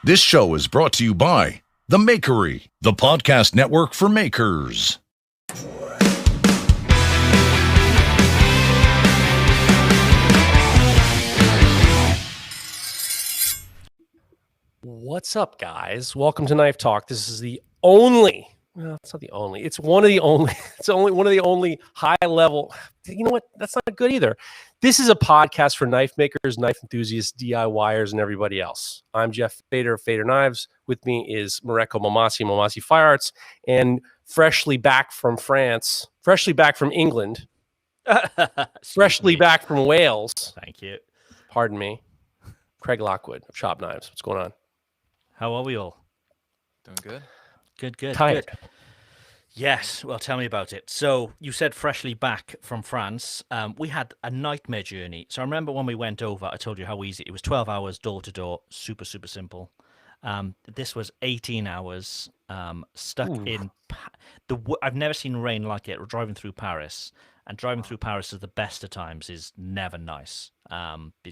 This show is brought to you by The Makery, the podcast network for makers. What's up, guys? Welcome to Knife Talk. This is the only, well, it's not the only, it's one of the only, it's only one of the only high level. You know what? That's not good either. This is a podcast for knife makers, knife enthusiasts, DIYers, and everybody else. I'm Jeff Fader of Fader Knives. With me is Mareko Mamasi Fire Arts, and freshly back from France, freshly back from England, freshly back from Wales. Thank you. Pardon me. Craig Lockwood of Shop Knives. What's going on? How are we all? Doing good. Good. Tired. Good. Yes. Well, tell me about it. So you said freshly back from France. We had a nightmare journey. So I remember when we went over, I told you how easy it was. 12 hours door to door. Super simple. This was 18 hours stuck in I've never seen rain like it. We're driving through Paris, and driving through Paris is the best of times is never nice.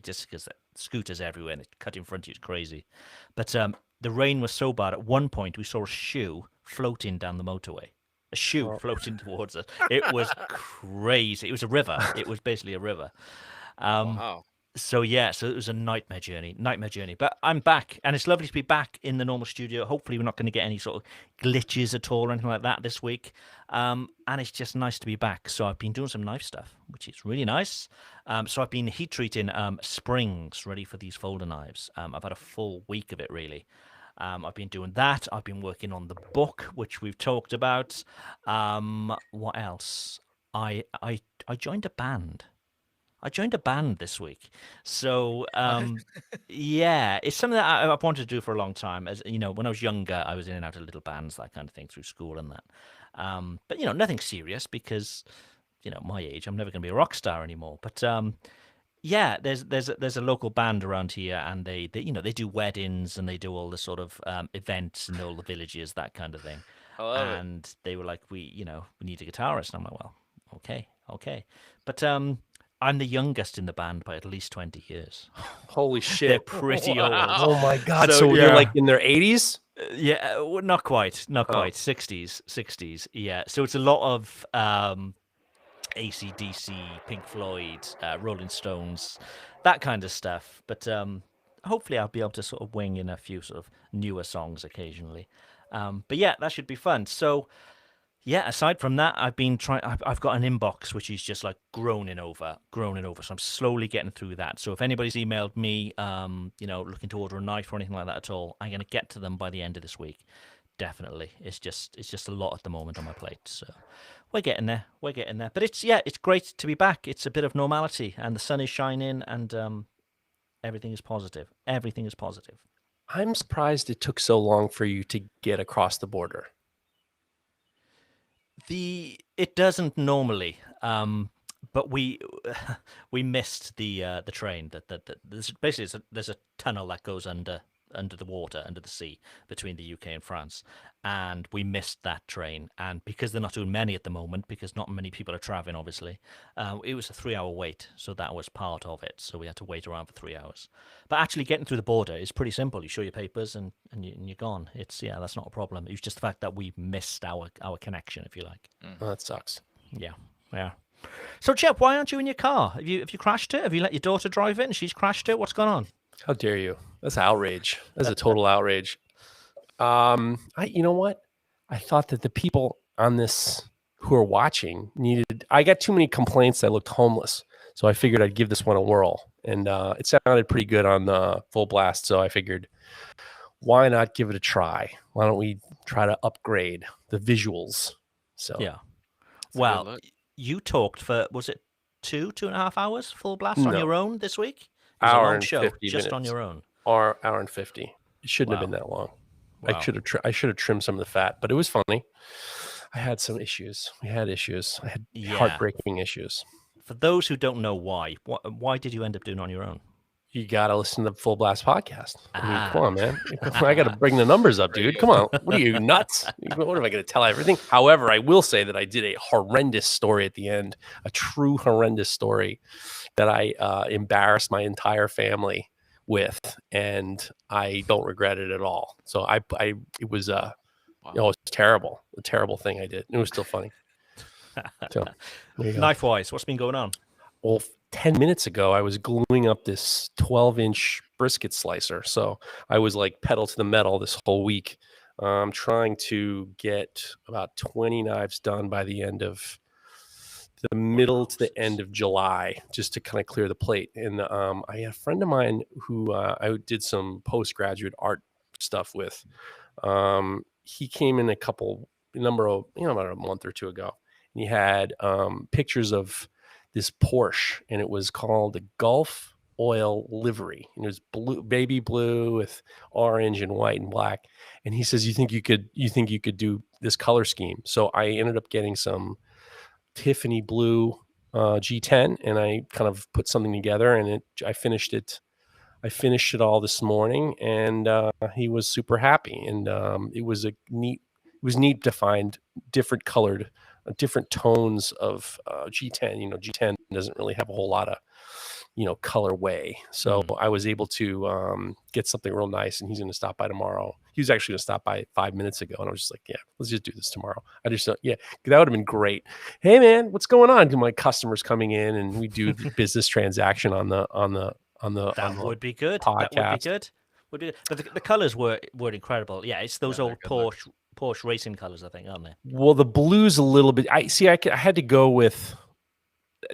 Just because scooters everywhere and it cut in front of you is crazy. But the rain was so bad. At one point, we saw a shoe floating down the motorway. A shoe floating towards us. It was crazy. It was a river. It was basically a river. Wow. So it was a nightmare journey. But I'm back, and it's lovely to be back in the normal studio. Hopefully, we're not going to get any sort of glitches at all or anything like that this week. And it's just nice to be back. So I've been doing some knife stuff, which is really nice. So I've been heat treating springs ready for these folder knives. I've had a full week of it, really. I've been doing that. I've been working on the book, which we've talked about. What else? I joined a band. This week. So, it's something that I've wanted to do for a long time. As you know, when I was younger, I was in and out of little bands, that kind of thing, through school and that. But, nothing serious because, my age, I'm never going to be a rock star anymore. But, there's a local band around here, and they do weddings and they do all the sort of events in all the villages, that kind of thing. And they were like, we need a guitarist. And I'm like, well, okay. But, I'm the youngest in the band by at least 20 years. Holy shit. They're pretty old. Oh my God. So they're like in their 80s? Yeah, well, not quite. 60s. Yeah. So it's a lot of AC/DC, Pink Floyd, Rolling Stones, that kind of stuff. But hopefully I'll be able to sort of wing in a few sort of newer songs occasionally. But yeah, that should be fun. So aside from that, I've been trying. I've got an inbox which is just like groaning over. So I'm slowly getting through that. So if anybody's emailed me, looking to order a knife or anything like that at all, I'm going to get to them by the end of this week. Definitely, it's just a lot at the moment on my plate. So we're getting there. But it's great to be back. It's a bit of normality, and the sun is shining, and everything is positive. I'm surprised it took so long for you to get across the border. It doesn't normally, but we missed the train. There's basically there's a tunnel that goes under the water, under the sea, between the UK and France, and we missed that train. And because they're not doing many at the moment, because not many people are traveling, obviously, it was a 3-hour wait, so that was part of it. So we had to wait around for 3 hours. But actually getting through the border is pretty simple. You show your papers and you're gone. That's not a problem. It was just the fact that we missed our connection, if you like. Oh, that sucks. Yeah. So, Jeff, why aren't you in your car? Have you crashed it? Have you let your daughter drive it and she's crashed it? What's going on? How dare you? That's outrage. That's a total outrage. You know what? I thought that the people on this who are watching I got too many complaints that I looked homeless. So I figured I'd give this one a whirl. And it sounded pretty good on the full blast. So I figured, why not give it a try? Why don't we try to upgrade the visuals? So yeah. Well, you talked for, was it 2.5 hours full blast on your own this week? Hour and 50 minutes. Just on your own. Or hour and 50. It shouldn't have been that long. Wow. I should have trimmed some of the fat, but it was funny. I had some issues. I had heartbreaking issues. For those who don't know why did you end up doing it on your own? You got to listen to the Full Blast podcast. I mean, come on, man. I got to bring the numbers up, dude. Come on. What are you, nuts? What am I going to tell everything? However, I will say that I did a horrendous story at the end, a true horrendous story that I embarrassed my entire family with, and I don't regret it at all. So it was Wow. it was terrible, a terrible thing I did. It was still funny. So there you go. Knife wise, what's been going on? Well, 10 minutes ago, I was gluing up this 12-inch brisket slicer. So I was like pedal to the metal this whole week. I'm trying to get about 20 knives done by the end of the middle to the end of July, just to kind of clear the plate. And I had a friend of mine who I did some postgraduate art stuff with. He came in about a month or two ago, and he had pictures of this Porsche, and it was called the Gulf Oil livery, and it was blue, baby blue with orange and white and black. And he says, you think you could do this color scheme? So I ended up getting some Tiffany blue G10, and I kind of put something together, and I finished it all this morning, and he was super happy. And it was neat to find different colored, different tones of G10. G10 doesn't really have a whole lot of colorway, so I was able to get something real nice. And he's going to stop by tomorrow. He was actually going to stop by 5 minutes ago, and I was just like, yeah, let's just do this tomorrow. I just thought, yeah, that would have been great. Hey man, what's going on? Do my customers coming in, and we do the business transaction on the That would be good. podcast. That would be good. But the colors were incredible. Yeah, it's those old Porsche racing colors, I think, aren't they? Well, the blue's a little bit. I had to go with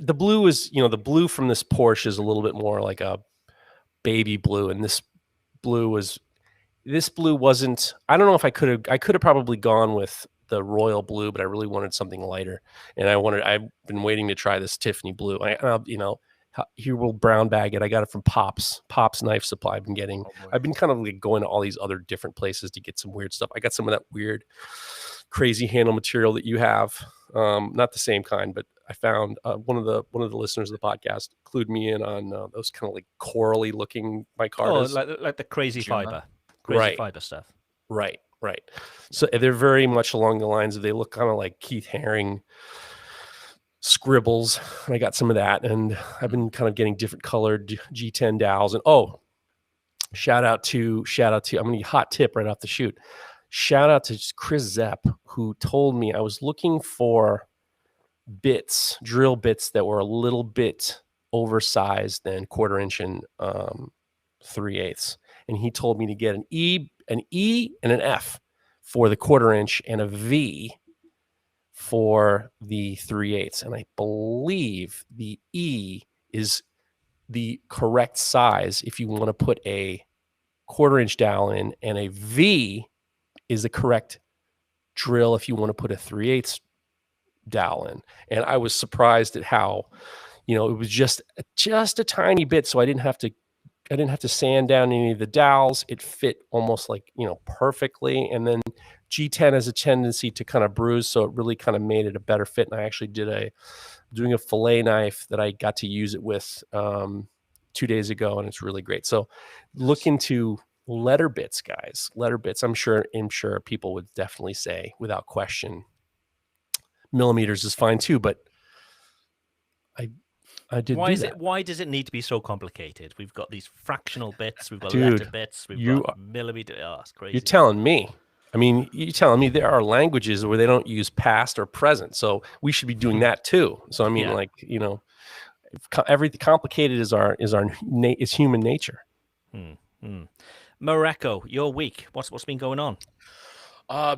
the blue. The blue from this Porsche is a little bit more like a baby blue, and this blue wasn't. I don't know if I could have probably gone with the royal blue, but I really wanted something lighter, and I've been waiting to try this Tiffany blue. Here we'll brown bag it. I got it from Pops Knife Supply. I've been kind of like going to all these other different places to get some weird stuff. I got some of that weird, crazy handle material that you have. Not the same kind, but I found one of the listeners of the podcast clued me in on those kind of like corally looking micartas. Oh, like the crazy fiber stuff. Right. So they're very much along the lines of, they look kind of like Keith Haring scribbles. And I got some of that, and I've been kind of getting different colored G10 dowels. And shout out to I'm gonna get a hot tip right off the shoot. Shout out to Chris Zepp, who told me I was looking for drill bits that were a little bit oversized than 1/4 inch and 3/8. And he told me to get an E, and an F for the 1/4 inch, and a V for the 3/8. And I believe the E is the correct size if you want to put a 1/4 inch dowel in, and a V is the correct drill if you want to put a 3/8 dowel in. And I was surprised at how, it was just a tiny bit, so I didn't have to sand down any of the dowels. It fit almost like, perfectly. And then G10 has a tendency to kind of bruise, so it really kind of made it a better fit. And I actually doing a fillet knife that I got to use it with 2 days ago, and it's really great. So look into letter bits, guys. Letter bits. I'm sure people would definitely say, without question, millimeters is fine too, but I did. Why does it need to be so complicated? We've got these fractional bits, we've got letter bits, we've got millimeter. Oh, it's crazy. You're telling me. I mean, you're telling me there are languages where they don't use past or present, so we should be doing that too. So I mean, everything complicated is human nature. Mareko, your week. What's been going on?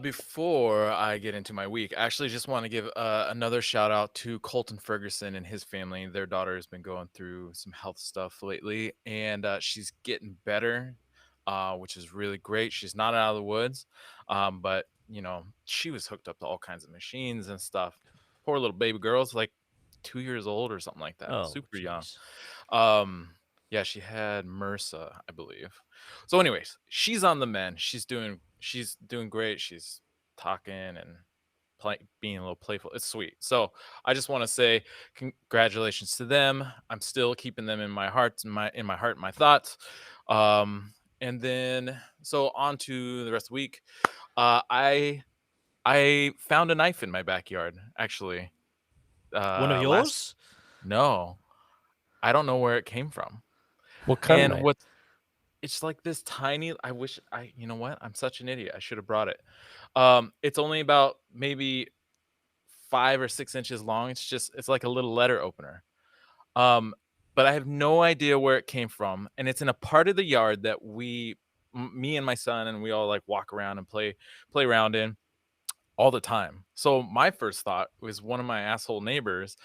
Before I get into my week, I actually just want to give another shout out to Colton Ferguson and his family. Their daughter has been going through some health stuff lately, and she's getting better, which is really great. She's not out of the woods, but she was hooked up to all kinds of machines and stuff. Poor little baby girl's like 2 years old or something like that. Oh, super geez. young. Yeah, she had MRSA, I believe. So anyways, she's on the mend. She's doing great. She's talking and being a little playful. It's sweet. So I just want to say congratulations to them. I'm still keeping them in my heart, in my heart, and my thoughts. And then so on to the rest of the week. I found a knife in my backyard, actually. One of yours? No, I don't know where it came from. What kind of knife? it's like this tiny. I wish you know what? I'm such an idiot. I should have brought it. It's only about maybe 5 or 6 inches long. It's like a little letter opener. Um, but I have no idea where it came from, and it's in a part of the yard that me and my son, and we all like walk around and play around in all the time. So my first thought was one of my asshole neighbors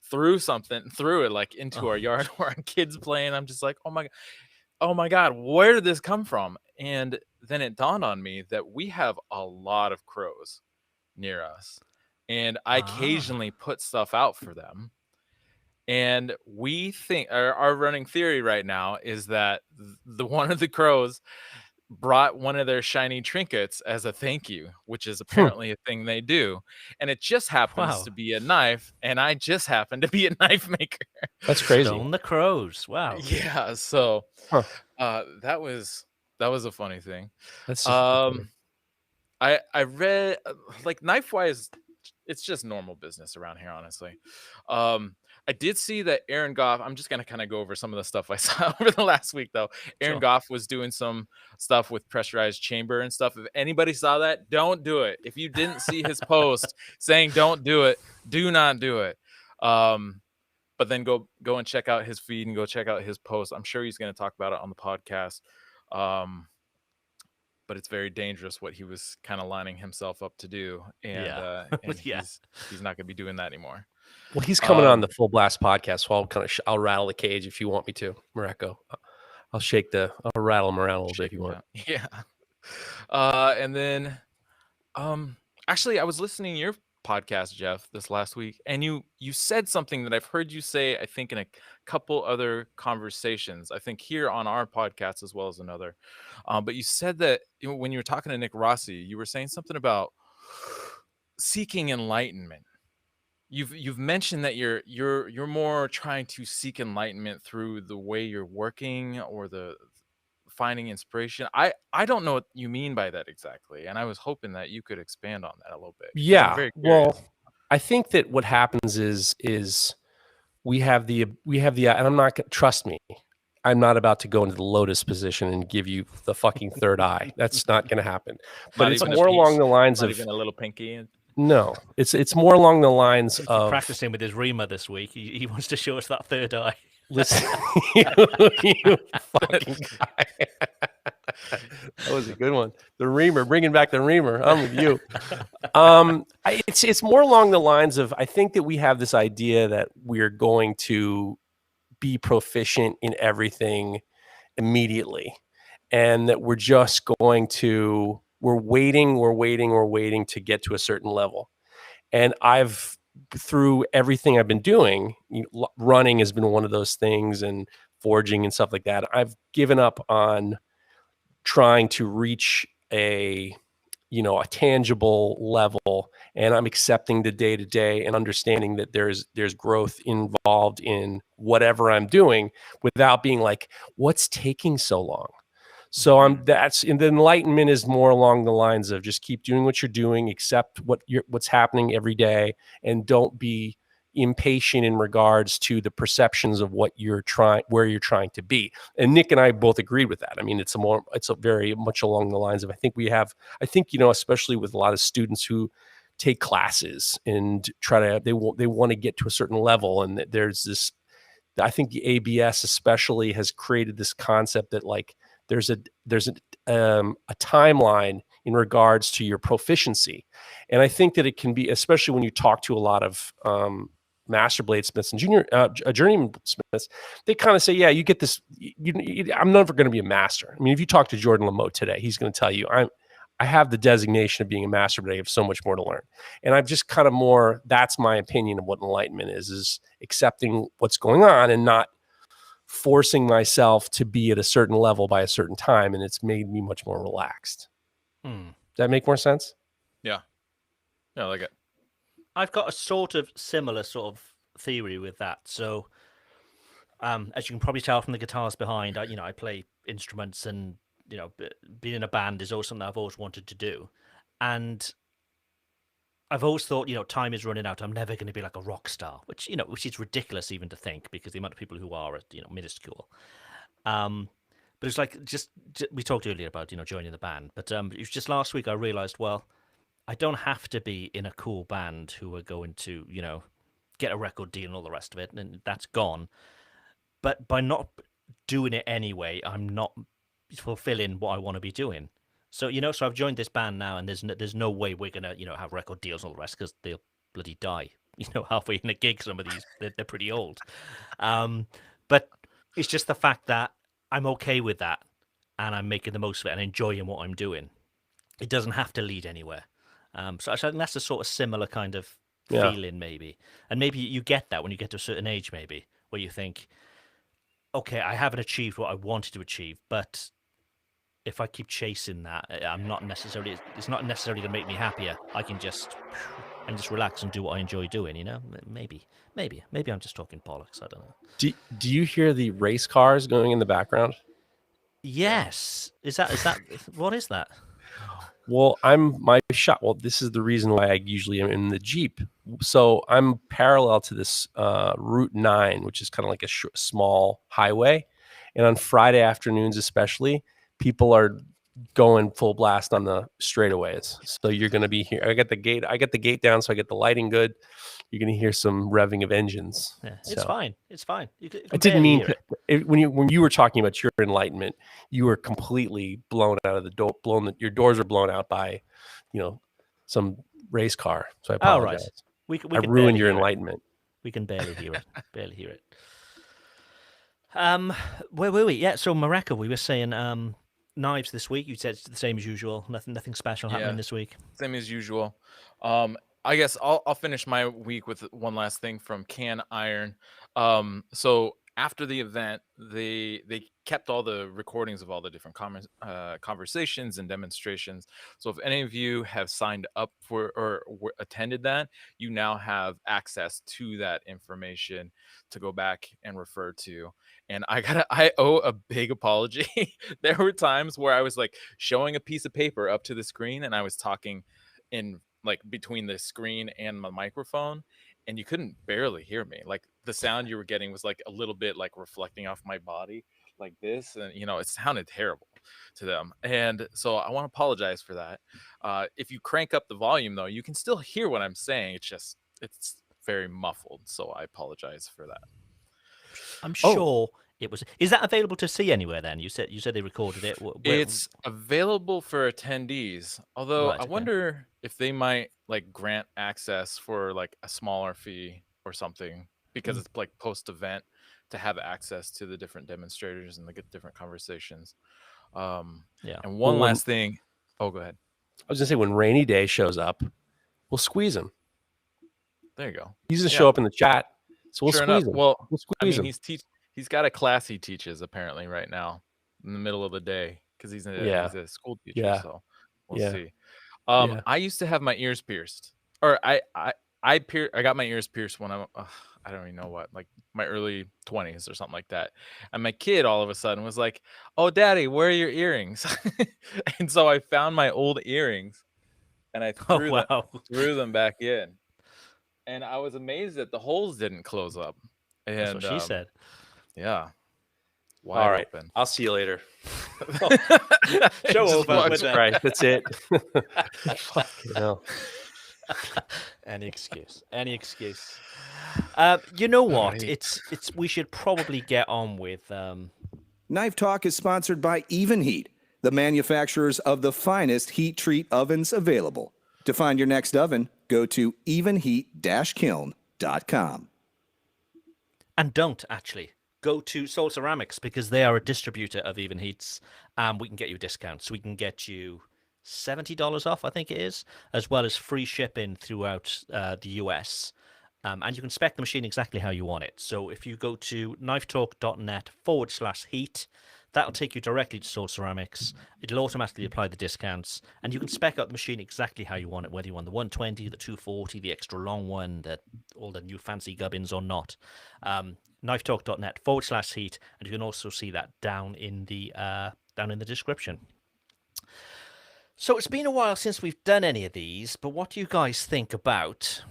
threw it like into our yard where our kids playing. I'm just like, oh my god, where did this come from? And then it dawned on me that we have a lot of crows near us, and I occasionally put stuff out for them. And we think our running theory right now is that the one of the crows brought one of their shiny trinkets as a thank you, which is apparently a thing they do. And it just happens to be a knife, and I just happen to be a knife maker. That's crazy. Stone the crows. Wow. Yeah, so that was a funny thing. That's just I read like knife wise, it's just normal business around here, honestly. I did see that Aaron Goff. I'm just gonna kind of go over some of the stuff I saw over the last week, though. Aaron Goff was doing some stuff with pressurized chamber and stuff. If anybody saw that, don't do it. If you didn't see his post saying don't do it, do not do it. But then go and check out his feed and go check out his post. I'm sure he's going to talk about it on the podcast. But it's very dangerous what he was kind of lining himself up to do, and he's not going to be doing that anymore. Well, he's coming on the Full Blast podcast, so I'll rattle the cage if you want me to, Mareko. I'll rattle him around a little bit if you want. Yeah. And then, actually, I was listening to your podcast, Geoff, this last week, and you said something that I've heard you say, I think, in a couple other conversations, I think here on our podcast as well as another. But you said that when you were talking to Nick Rossi, you were saying something about seeking enlightenment. You've mentioned that you're more trying to seek enlightenment through the way you're working or the finding inspiration. I don't know what you mean by that exactly, and I was hoping that you could expand on that a little bit. Yeah, well, I think that what happens is we have the and I'm not trust me, I'm not about to go into the lotus position and give you the fucking third eye. That's not going to happen. But it's more along the lines of even a little pinky. No, it's more along the lines of practicing with his reamer this week. He wants to show us that third eye. Listen, you fucking guy. That was a good one. The reamer, bringing back the reamer. I'm with you. It's more along the lines of, I think that we have this idea that we're going to be proficient in everything immediately, and that we're just going to we're waiting to get to a certain level. And through everything I've been doing, running has been one of those things, and forging and stuff like that. I've given up on trying to reach a tangible level, and I'm accepting the day to day and understanding that there's growth involved in whatever I'm doing, without being like, what's taking so long? So and the enlightenment is more along the lines of just keep doing what you're doing, accept what's happening every day, and don't be impatient in regards to the perceptions of where you're trying to be. And Nick and I both agreed with that. I mean, it's a very much along the lines of, I think, especially with a lot of students who take classes and they want to get to a certain level, and there's this, I think the ABS especially has created this concept that like there's a timeline in regards to your proficiency. And I think that it can be, especially when you talk to a lot of master bladesmiths and journeyman smiths, they kind of say, yeah, you get this, I'm never going to be a master. I mean, if you talk to Jordan Lamotte today, he's going to tell you, I have the designation of being a master, but I have so much more to learn. And I've just kind of that's my opinion of what enlightenment is accepting what's going on and not forcing myself to be at a certain level by a certain time. And it's made me much more relaxed. Does that make more sense? Yeah. I like it. I've got a sort of similar sort of theory with that. So, as you can probably tell from the guitars behind, I play instruments, and being in a band is always something I've always wanted to do. And I've always thought, time is running out. I'm never going to be like a rock star, which is ridiculous even to think, because the amount of people who are, minuscule. But it's like we talked earlier about joining the band, but it was just last week I realized, well, I don't have to be in a cool band who are going to get a record deal and all the rest of it, and that's gone. But by not doing it anyway, I'm not fulfilling what I want to be doing. So so I've joined this band now, and there's no way we're gonna have record deals and all the rest, because they'll bloody die halfway in a gig. Some of these they're pretty old. But it's just the fact that I'm okay with that, and I'm making the most of it and enjoying what I'm doing. It doesn't have to lead anywhere. So I think that's a sort of similar kind of feeling, maybe. And maybe you get that when you get to a certain age, maybe, where you think, okay, I haven't achieved what I wanted to achieve, but if I keep chasing that, it's not necessarily going to make me happier. I can just relax and do what I enjoy doing, Maybe I'm just talking bollocks. I don't know. Do you hear the race cars going in the background? Yes. Is that what is that? Well, this is the reason why I usually am in the Jeep. So I'm parallel to this Route 9, which is kind of like a small highway. And on Friday afternoons, especially, people are going full blast on the straightaways. So you're going to be here. I get the gate down, so I get the lighting good. You're going to hear some revving of engines. Yeah, it's fine. It's fine. You can I didn't mean when you were talking about your enlightenment, you were completely blown out of the door. Your doors were blown out by, some race car. So I apologize. We I ruined your enlightenment. We can barely hear it. Barely hear it. Where were we? Yeah. So Mareko, we were saying knives this week. You said it's the same as usual. Nothing special happening this week. Same as usual. I guess I'll finish my week with one last thing from Can Iron. So after the event, they kept all the recordings of all the different conversations and demonstrations. So if any of you have signed up for or attended that, you now have access to that information to go back and refer to. And I owe a big apology. There were times where I was like showing a piece of paper up to the screen, and I was talking in like between the screen and my microphone, and you couldn't barely hear me. Like the sound you were getting was like a little bit like reflecting off my body like this, and it sounded terrible to them. And so I want to apologize for that. If you crank up the volume though, you can still hear what I'm saying. It's very muffled, so I apologize for that. I'm sure it was. Is that available to see anywhere then? You said they recorded it. It's available for attendees, although I wonder if they might like grant access for like a smaller fee or something, because it's like post-event to have access to the different demonstrators and the different conversations. And one last thing. Oh, go ahead. I was gonna say, when Rainy Day shows up, we'll squeeze him. There you go. He's gonna show up in the chat, so we'll squeeze him. Well, we'll squeeze him. He's got a class he teaches apparently right now in the middle of the day, because he's a school teacher. So we'll see. I used to have my ears pierced, or I got my ears pierced when I don't even know what, like my early 20s or something like that. And my kid all of a sudden was like, "Oh, Daddy, where are your earrings?" And so I found my old earrings and I threw them back in. And I was amazed that the holes didn't close up. And that's what she said. Yeah. All right. Open. I'll see you later. Show over. Right. That's it. Fucking hell. Any excuse. You know what? Right. It's we should probably get on with Knife Talk is sponsored by Even Heat, the manufacturers of the finest heat treat ovens available. To find your next oven, go to evenheat-kiln.com. And don't actually go to Soul Ceramics, because they are a distributor of Even Heats, and we can get you a discount. So we can get you $70 off, I think it is, as well as free shipping throughout the US. And you can spec the machine exactly how you want it. So if you go to knifetalk.net/heat, that'll take you directly to Soul Ceramics. It'll automatically apply the discounts, and you can spec out the machine exactly how you want it, whether you want the 120, the 240, the extra long one, all the new fancy gubbins or not. Knifetalk.net/heat, and you can also see that down in the description. So it's been a while since we've done any of these, but what do you guys think about...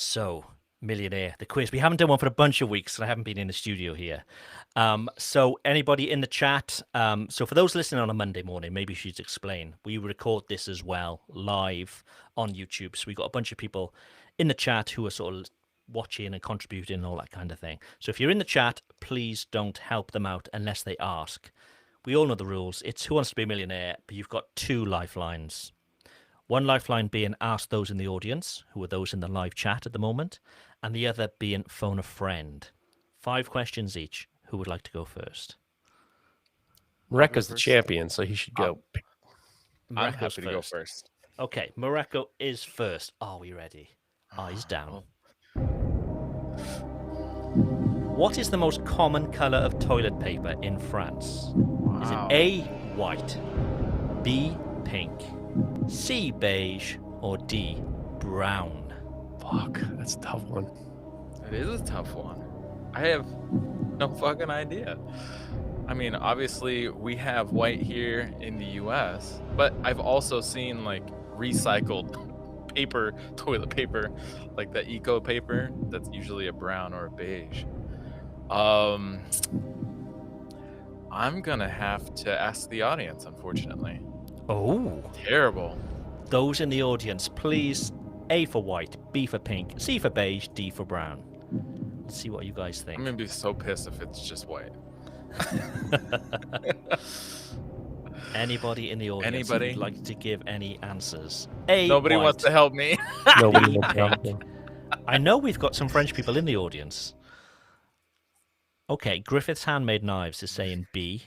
So, Millionaire, the quiz. We haven't done one for a bunch of weeks, and I haven't been in the studio here. So, anybody in the chat? So, for those listening on a Monday morning, maybe you should explain. We record this as well live on YouTube. So, we got a bunch of people in the chat who are sort of watching and contributing and all that kind of thing. So, if you're in the chat, please don't help them out unless they ask. We all know the rules. It's Who Wants to Be a Millionaire, but you've got 2 lifelines. One lifeline being ask those in the audience, who are those in the live chat at the moment, and the other being phone a friend. 5 questions each. Who would like to go first? Mareko's the champion, so he should go. I'm Mareko's happy to go first. Okay, Mareko is first. Are we ready? Eyes down. What is the most common colour of toilet paper in France? Is it A, white, B, pink, C, beige, or D, brown? Fuck, that's a tough one. It is a tough one. I have no fucking idea. I mean, obviously we have white here in the US, but I've also seen like recycled paper, toilet paper, like the eco paper that's usually a brown or a beige. I'm gonna have to ask the audience, unfortunately. Oh. Terrible. Those in the audience, please, A for white, B for pink, C for beige, D for brown. Let's see what you guys think. I'm gonna be so pissed if it's just white. Anybody in the audience Anybody? who'd like to give any answers? A, Nobody white, wants to help me. Nobody B, will help pink. him. I know we've got some French people in the audience. Okay, Griffith's Handmade Knives is saying B.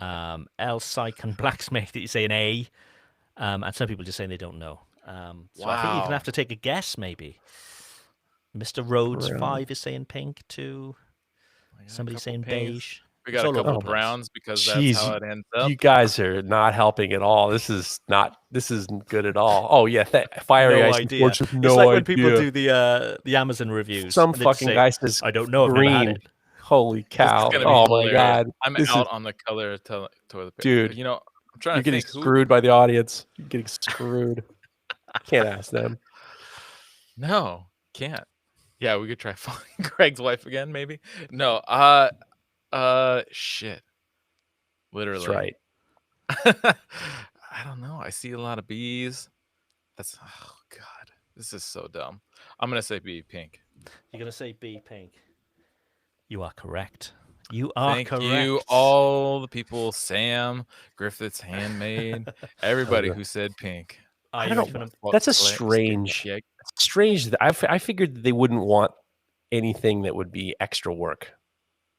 El Sycon Blacksmith is saying A. And some people just saying they don't know. So I think you're going Wow. to have to take a guess, maybe. Mr. Rhodes Brown. 5 is saying pink too. We got a Somebody couple saying pinks. beige. We It's got a all over couple the place. browns because Jeez, that's how it ends up. You guys are not helping at all. This isn't good at all. Oh yeah, fiery No ice. idea. Torch with It's no like when idea. people do the Amazon reviews. Some and they just fucking say, guy says I don't know. I've never had green. it. Holy This is cow! gonna be Oh my hilarious. god! I'm This out is, on the color of toilet paper. Dude, You know, I'm trying you're to getting think who. screwed by the audience. You're getting screwed. Can't ask them. No, can't. Yeah, we could try finding Greg's wife again, maybe. No, shit. Literally. That's right. I don't know. I see a lot of bees. Oh god, this is so dumb. I'm gonna say B, pink. You're going to say B, pink. You are correct. You are Thank correct. you, all the people, Sam, Griffith's Handmade, everybody who said pink. Are I you don't ready for know. number- That's a Slay- strange. yeah. Strange. I figured that they wouldn't want anything that would be extra work.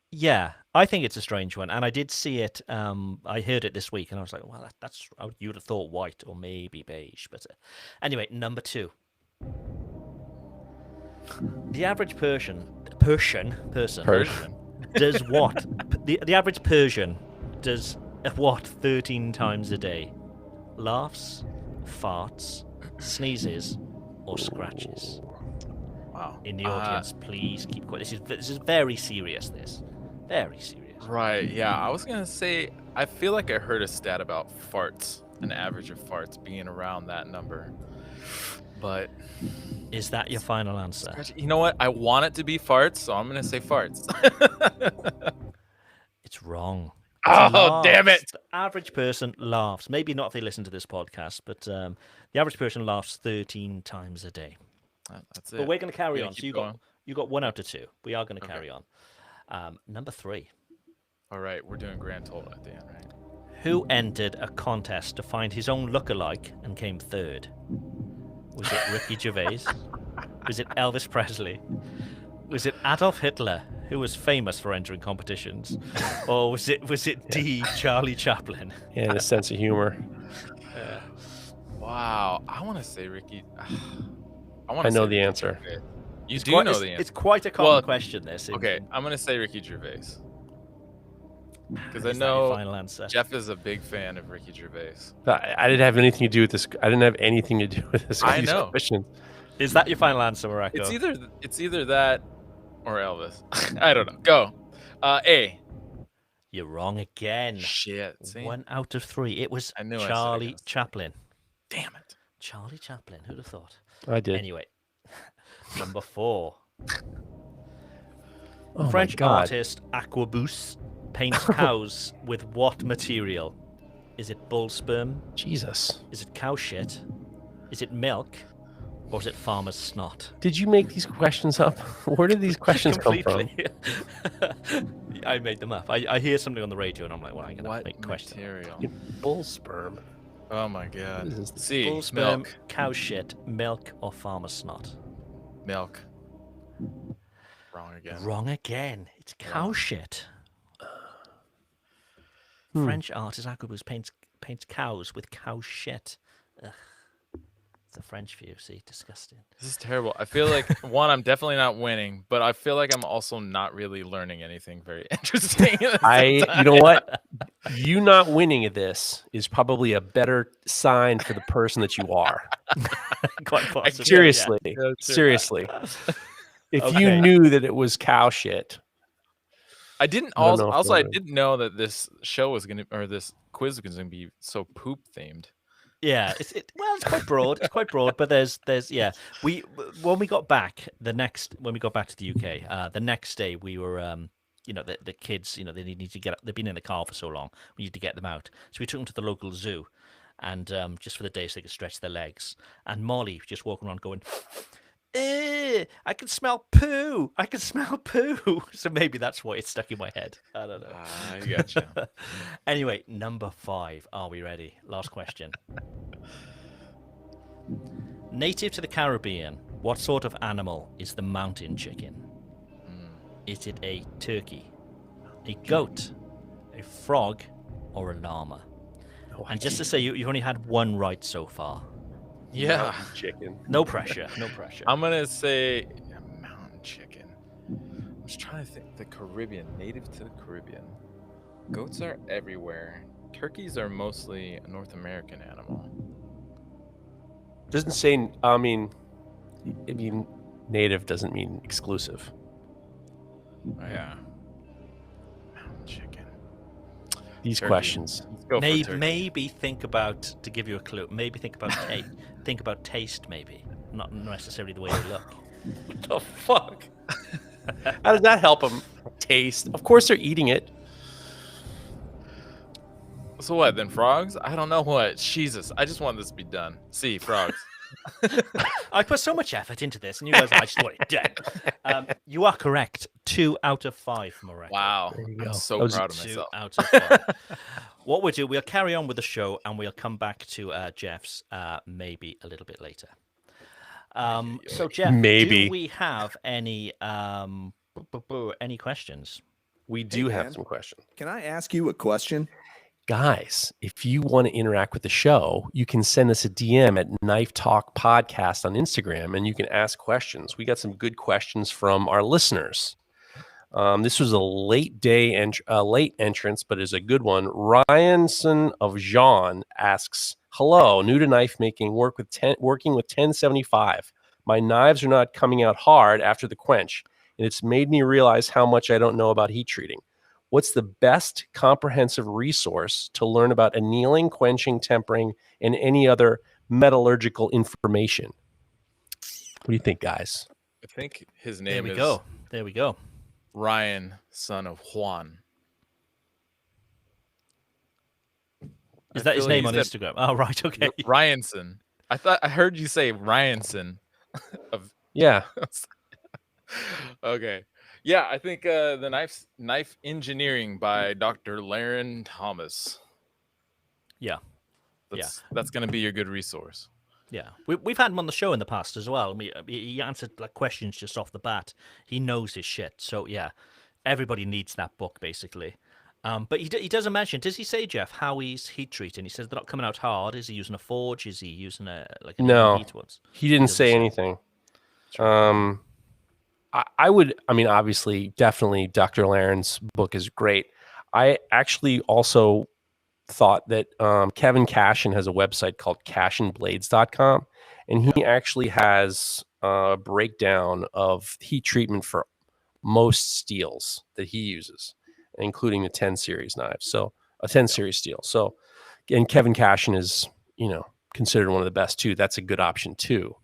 Yeah, I think it's a strange one, and I did see it. I heard it this week, and I was like, "Well, that's you would have thought white or maybe beige." But anyway, number 2. The average person does what? The average Persian does what 13 times a day? Laughs, farts, sneezes, or scratches. Wow. In the audience, please keep quiet. This is very serious. Very serious. Right. Yeah. I was gonna say. I feel like I heard a stat about farts, an average of farts being around that number. But Is that your final answer? you know what? I want it to be farts, so I'm gonna say farts. It's wrong. Oh, damn it! The average person laughs. Maybe not if they listen to this podcast, but the average person laughs 13 times a day. That's it. But we're going to carry Gonna on. So keep you got 1 out of 2. We are going to Okay. carry on. Number 3. All right, we're doing grand total at the end, right? Who entered a contest to find his own lookalike and came 3rd? Was it Ricky Gervais? Was it Elvis Presley? Was it Adolf Hitler, who was famous for entering competitions? Or was it D, Charlie Chaplin? Yeah, the sense of humor. Wow, I want to say Ricky. I know the answer. You It's do quite- know it's- the answer. It's quite a common Well, question, this. Okay, I'm gonna say Ricky Gervais because I Is that your know final answer? Jeff is a big fan of Ricky Gervais. I didn't have anything to do with this. I didn't have anything to do with this. I these know. questions. Is that your final answer, Mareko? It's either that or Elvis. I don't know. Go. A. You're wrong again. Shit. See? 1 out of 3. It was I knew I said Charlie against. Chaplin. Damn it. Charlie Chaplin. Who'd have thought? I did. Anyway, Number 4. Oh French my God. artist Aquabus paints cows with what material? Is it bull sperm? Jesus. Is it cow shit? Is it milk? Or is it farmer's snot? Did you make these questions up? Where did these questions come from? I made them up. I hear something on the radio and I'm like, well, I'm going to What make questions. material? Bull sperm. Oh my god. What is this? C. Bull sperm, Milk. cow shit, milk, or farmer's snot? Milk. Wrong again. Wrong again. It's cow Wow. shit. Hmm. French artist Aquabus paints cows with cow shit. Ugh. It's the French view. See, disgusting. This is terrible. I feel like one, I'm definitely not winning, but I feel like I'm also not really learning anything very interesting. At the same You time. know what? You not winning at this is probably a better sign for the person that you are. Quite possibly. Seriously. Yeah, true. Seriously. If you Okay. knew that it was cow shit. I didn't I don't know if also I they're- didn't know that this show was gonna, or this quiz was gonna be so poop themed. Yeah, it's quite broad. It's quite broad, but there's when we got back when we got back to the UK, the next day we were the kids, they need to get up. They've been in the car for so long. We need to get them out. So we took them to the local zoo, and just for the day so they could stretch their legs. And Molly just walking around going, I can smell poo. I can smell poo. So maybe that's why it's stuck in my head. I don't know. I gotcha. Anyway, number 5. Are we ready? Last question. Native to the Caribbean, what sort of animal is the mountain chicken? Is it a turkey, a goat, a frog, or a llama? Oh, And just to say, you've only had one right so far. Yeah. chicken. No pressure. No pressure. I'm gonna say mountain chicken. I was trying to think. The Caribbean, native to the Caribbean. Goats are everywhere. Turkeys are mostly a North American animal. Doesn't say, I mean, native doesn't mean exclusive. Oh, yeah. Mountain chicken. These Turkey. questions. Let's go for turkey. Maybe think about, to give you a clue, maybe think about think about taste, maybe. Not necessarily the way they look. What the fuck? How does that help them taste? Of course they're eating it. So what, then frogs? I don't know what. Jesus, I just want this to be done. See, frogs. I put so much effort into this, and you guys are like, just want it done. You are correct. 2 out of 5, Mareko. Wow. There you I'm go. so That was proud of 2 myself. out of 5. What we'll do, we'll carry on with the show, and we'll come back to Jeff's maybe a little bit later. So, Jeff, Maybe. do we have any questions? We do have man. some questions. Can I ask you a question? Guys, if you want to interact with the show, you can send us a DM at Knife Talk Podcast on Instagram, and you can ask questions. We got some good questions from our listeners. This was a late entrance, but is a good one. Ryanson of Jean asks, "Hello, new to knife making, working with 1075. My knives are not coming out hard after the quench, and it's made me realize how much I don't know about heat treating. What's the best comprehensive resource to learn about annealing, quenching, tempering, and any other metallurgical information?" What do you think, guys? I think his There name we is go. There we go. Ryan, son of Juan. Is I that his feel name he on said Instagram? Oh, right. Okay. Ryanson. I heard you say Ryanson. Yeah. Okay. Yeah, I think the knife engineering by Dr. Laren Thomas. Yeah. That's gonna be your good resource. Yeah, we've had him on the show in the past as well. He answered like questions just off the bat. He knows his shit. So yeah, everybody needs that book basically. But he doesn't mention. Does he say, Jeff, how he's heat treating? He says they're not coming out hard. Is he using a forge? Is he using an No. heat ones? He didn't doesn't say say. anything. Obviously, definitely Dr. Laren's book is great. I actually also thought that Kevin Cashin has a website called cashinblades.com, and he actually has a breakdown of heat treatment for most steels that he uses, including the 10 series knives. So a 10 series steel. So, and Kevin Cashin is, considered one of the best too. That's a good option too.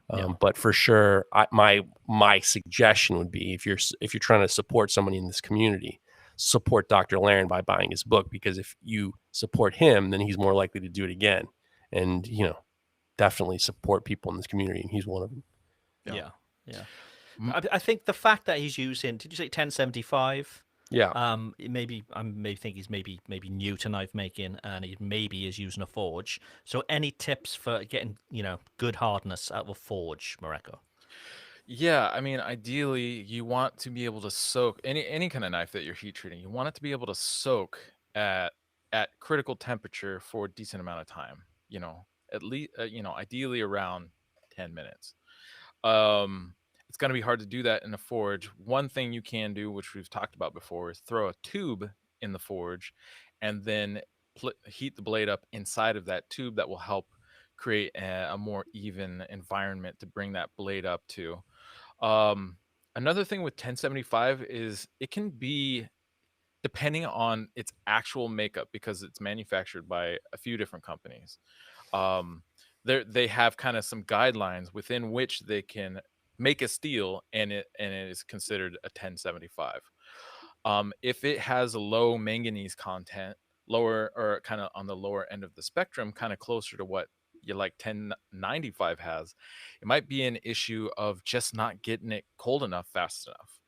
But for sure, my suggestion would be if you're trying to support somebody in this community, support Dr. Laren by buying his book, because if you support him, then he's more likely to do it again. And definitely support people in this community, and he's one of them. Yeah. I think the fact that he's using, did you say 1075? Yeah. Maybe I may think he's maybe new to knife making, and he maybe is using a forge. So any tips for getting good hardness out of a forge, Mareko? Yeah, I mean, ideally, you want to be able to soak any kind of knife that you're heat treating. You want it to be able to soak at critical temperature for a decent amount of time. At least ideally around 10 minutes. It's going to be hard to do that in a forge. One thing you can do, which we've talked about before, is throw a tube in the forge and then heat the blade up inside of that tube. That will help create a more even environment to bring that blade up to. Another thing with 1075 is it can be, depending on its actual makeup, because it's manufactured by a few different companies. They have kind of some guidelines within which they can make a steel, and it is considered a 1075. If it has a low manganese content, lower, or kind of on the lower end of the spectrum, kind of closer to what you like 1095 has, it might be an issue of just not getting it cold enough fast enough.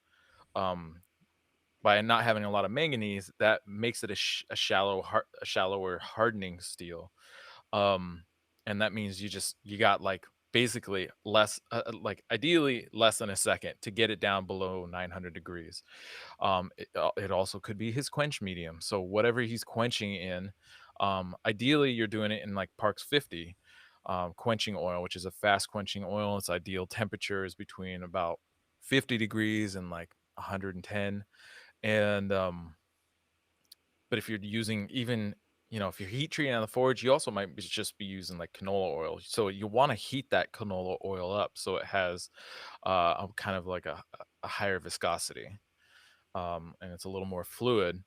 By not having a lot of manganese, that makes it a shallower hardening steel. And that means you got like basically less, like ideally less than a second to get it down below 900 degrees. It also could be his quench medium. So whatever he's quenching in, ideally you're doing it in like Parks 50 quenching oil, which is a fast quenching oil. Its ideal temperature is between about 50 degrees and like 110. And but if you're using even, if you're heat treating on the forge, you also might just be using like canola oil. So you want to heat that canola oil up so it has a kind of like a higher viscosity, and it's a little more fluid,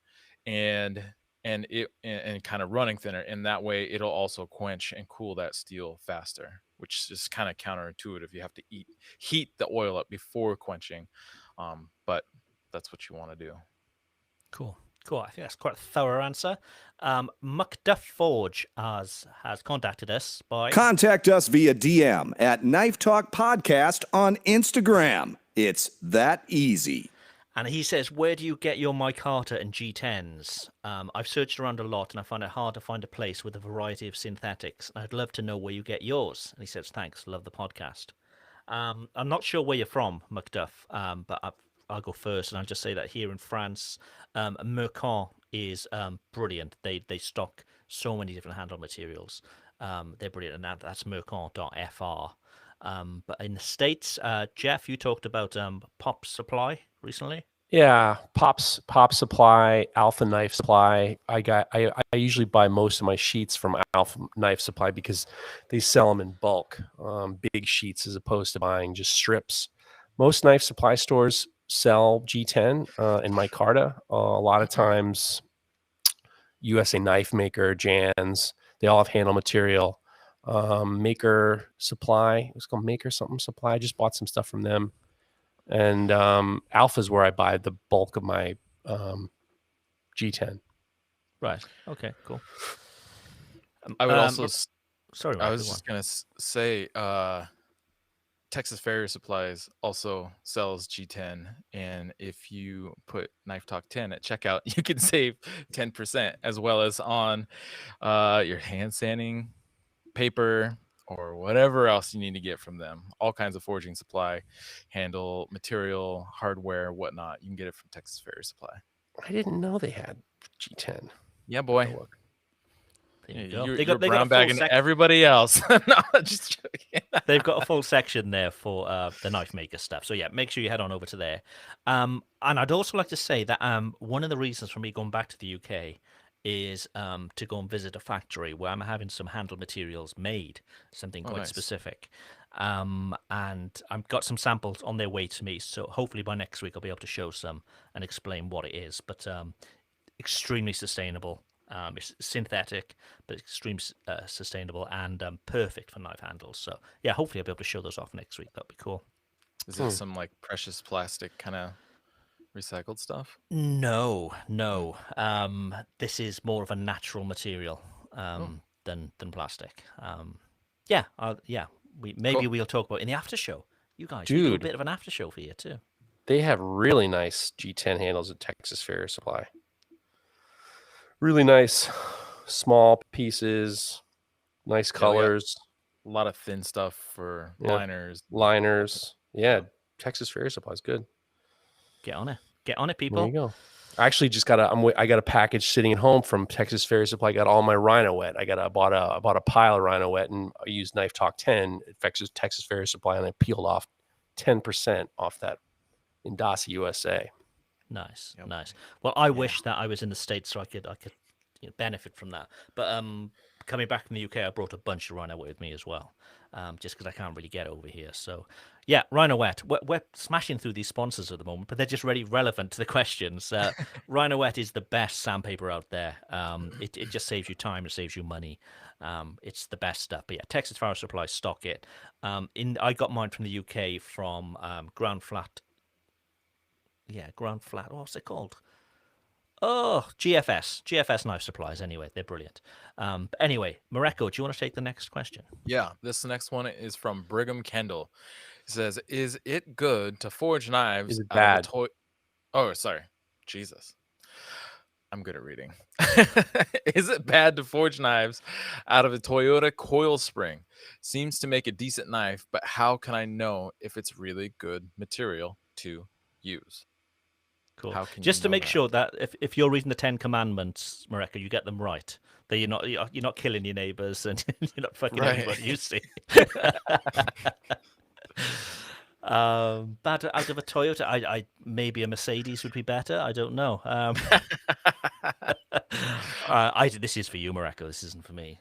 and kind of running thinner. And that way it'll also quench and cool that steel faster, which is kind of counterintuitive. You have to heat the oil up before quenching, but that's what you want to do. Cool. I think that's quite a thorough answer. Macduff Forge has contacted us by... Contact us via DM at Knife Talk Podcast on Instagram. It's that easy. And he says, where do you get your micarta and G10s? I've searched around a lot, and I find it hard to find a place with a variety of synthetics. I'd love to know where you get yours. And he says, thanks, love the podcast. I'm not sure where you're from, Macduff, but I'll go first, and I'll just say that here in France, Mercant is brilliant. They stock so many different handle materials. They're brilliant, and that's mercant.fr. But in the States, Geoff, you talked about Pop Supply recently. Yeah, Pop Supply, Alpha Knife Supply. I usually buy most of my sheets from Alpha Knife Supply because they sell them in bulk, big sheets, as opposed to buying just strips. Most knife supply stores sell G10 and micarta. A lot of times, USA Knife Maker, Jan's, they all have handle material. Maker Supply, it's called Maker something Supply. I just bought some stuff from them. And Alpha's where I buy the bulk of my G10. Right. Okay, cool. I would also... Sorry, I was just going to say... Texas Farrier Supplies also sells G10, and if you put Knife Talk 10 at checkout, you can save 10%, as well as on your hand sanding paper or whatever else you need to get from them. All kinds of forging supply, handle material, hardware, whatnot. You can get it from Texas Farrier Supply. I didn't know they had G10. Yeah, boy. You're brown bagging everybody else. No, just joking. They've got a full section there for the knife maker stuff. So yeah, make sure you head on over to there. And I'd also like to say that one of the reasons for me going back to the UK is to go and visit a factory where I'm having some handle materials made, something quite specific. And I've got some samples on their way to me. So hopefully by next week I'll be able to show some and explain what it is. But extremely sustainable. It's synthetic, but extremely sustainable and perfect for knife handles. So yeah, hopefully I'll be able to show those off next week. That'd be cool. Is it some like precious plastic kind of recycled stuff? No, no. This is more of a natural material Oh. than plastic. Yeah, yeah. Maybe Cool. we'll talk about in the after show. You guys, we do a Dude. bit of an after show for you too. They have really nice G10 handles at Texas Fair Supply. Really nice, small pieces, nice Yeah, we got colors, a lot of thin stuff for Yeah. liners. liners. Yeah, Texas Fair Supply is good. Get on it. Get on it, There you people. go. I actually just got I got a package sitting at home from Texas Fair Supply. I got all my Rhino Wet. I bought a pile of Rhino Wet, and I used Knife Talk 10 at Texas Fair Supply, and I peeled off 10% off that in Dasi USA. Nice, Yep. nice. Well, I wish that I was in the States so I could benefit from that. But coming back from the UK, I brought a bunch of Rhino Wet with me as well, just because I can't really get over here. So yeah, Rhino Wet. We're smashing through these sponsors at the moment, but they're just really relevant to the questions. Rhino Wet is the best sandpaper out there. It just saves you time, it saves you money. It's the best stuff. But yeah, Texas Fire Supply stock it. I got mine from the UK from Ground Flat. Yeah, Ground Flat. What's it called? Oh, GFS Knife Supplies. Anyway, they're brilliant. But anyway, Mareko, do you want to take the next question? Yeah, this next one is from Brigham Kendall. It says, "Is it good to forge knives Is it out bad? of a toy?" Oh, sorry, Jesus. I'm good at reading. Is it bad to forge knives out of a Toyota coil spring? Seems to make a decent knife, but how can I know if it's really good material to use? Cool. How can Just you to know make that? sure that if you're reading the 10 Commandments, Mareko, you get them right. That you're not killing your neighbors and you're not fucking Right. everybody you see. Bad out of a Toyota, I maybe a Mercedes would be better. I don't know. This is for you, Mareko. This isn't for me.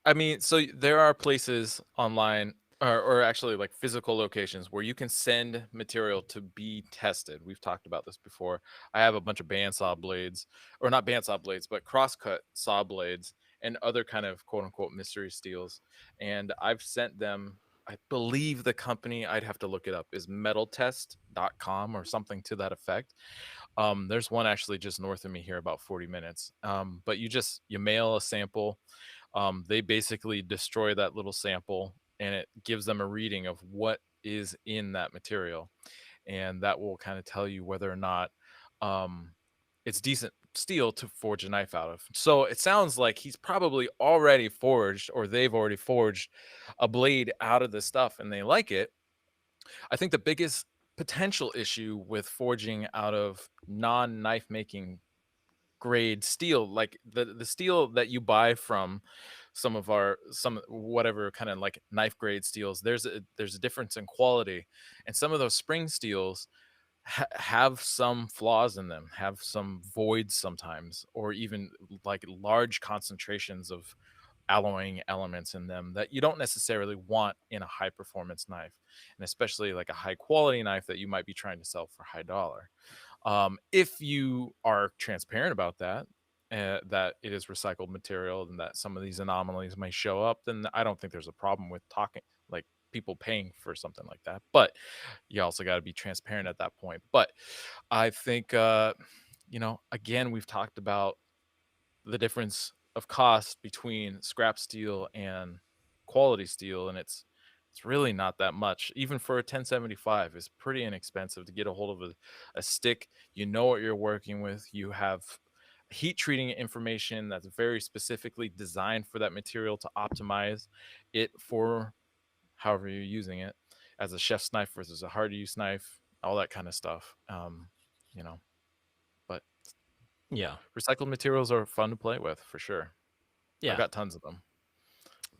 I mean, so there are places online or actually like physical locations where you can send material to be tested. We've talked about this before. I have a bunch of bandsaw blades, or not bandsaw blades, but crosscut saw blades and other kind of quote unquote mystery steels. And I've sent them, I believe the company, I'd have to look it up, is metaltest.com or something to that effect. There's one actually just north of me here, about 40 minutes. But you mail a sample. They basically destroy that little sample and it gives them a reading of what is in that material. And that will kind of tell you whether or not it's decent steel to forge a knife out of. So it sounds like he's probably already forged, or they've already forged a blade out of this stuff and they like it. I think the biggest potential issue with forging out of non-knife making grade steel, like the steel that you buy from some whatever kind of like knife grade steels, there's a difference in quality, and some of those spring steels have some flaws in them, have some voids sometimes, or even like large concentrations of alloying elements in them that you don't necessarily want in a high performance knife, and especially like a high quality knife that you might be trying to sell for high dollar. If you are transparent about that, that it is recycled material and that some of these anomalies may show up, then I don't think there's a problem with talking, like people paying for something like that. But you also got to be transparent at that point. But I think, again, we've talked about the difference of cost between scrap steel and quality steel, and it's really not that much. Even for a 1075, it's pretty inexpensive to get a hold of a stick. You know what you're working with. You have heat treating information that's very specifically designed for that material to optimize it for however you're using it, as a chef's knife versus a hard to use knife, all that kind of stuff. You know, but Yeah. recycled materials are fun to play with for sure. Yeah. I've got tons of them.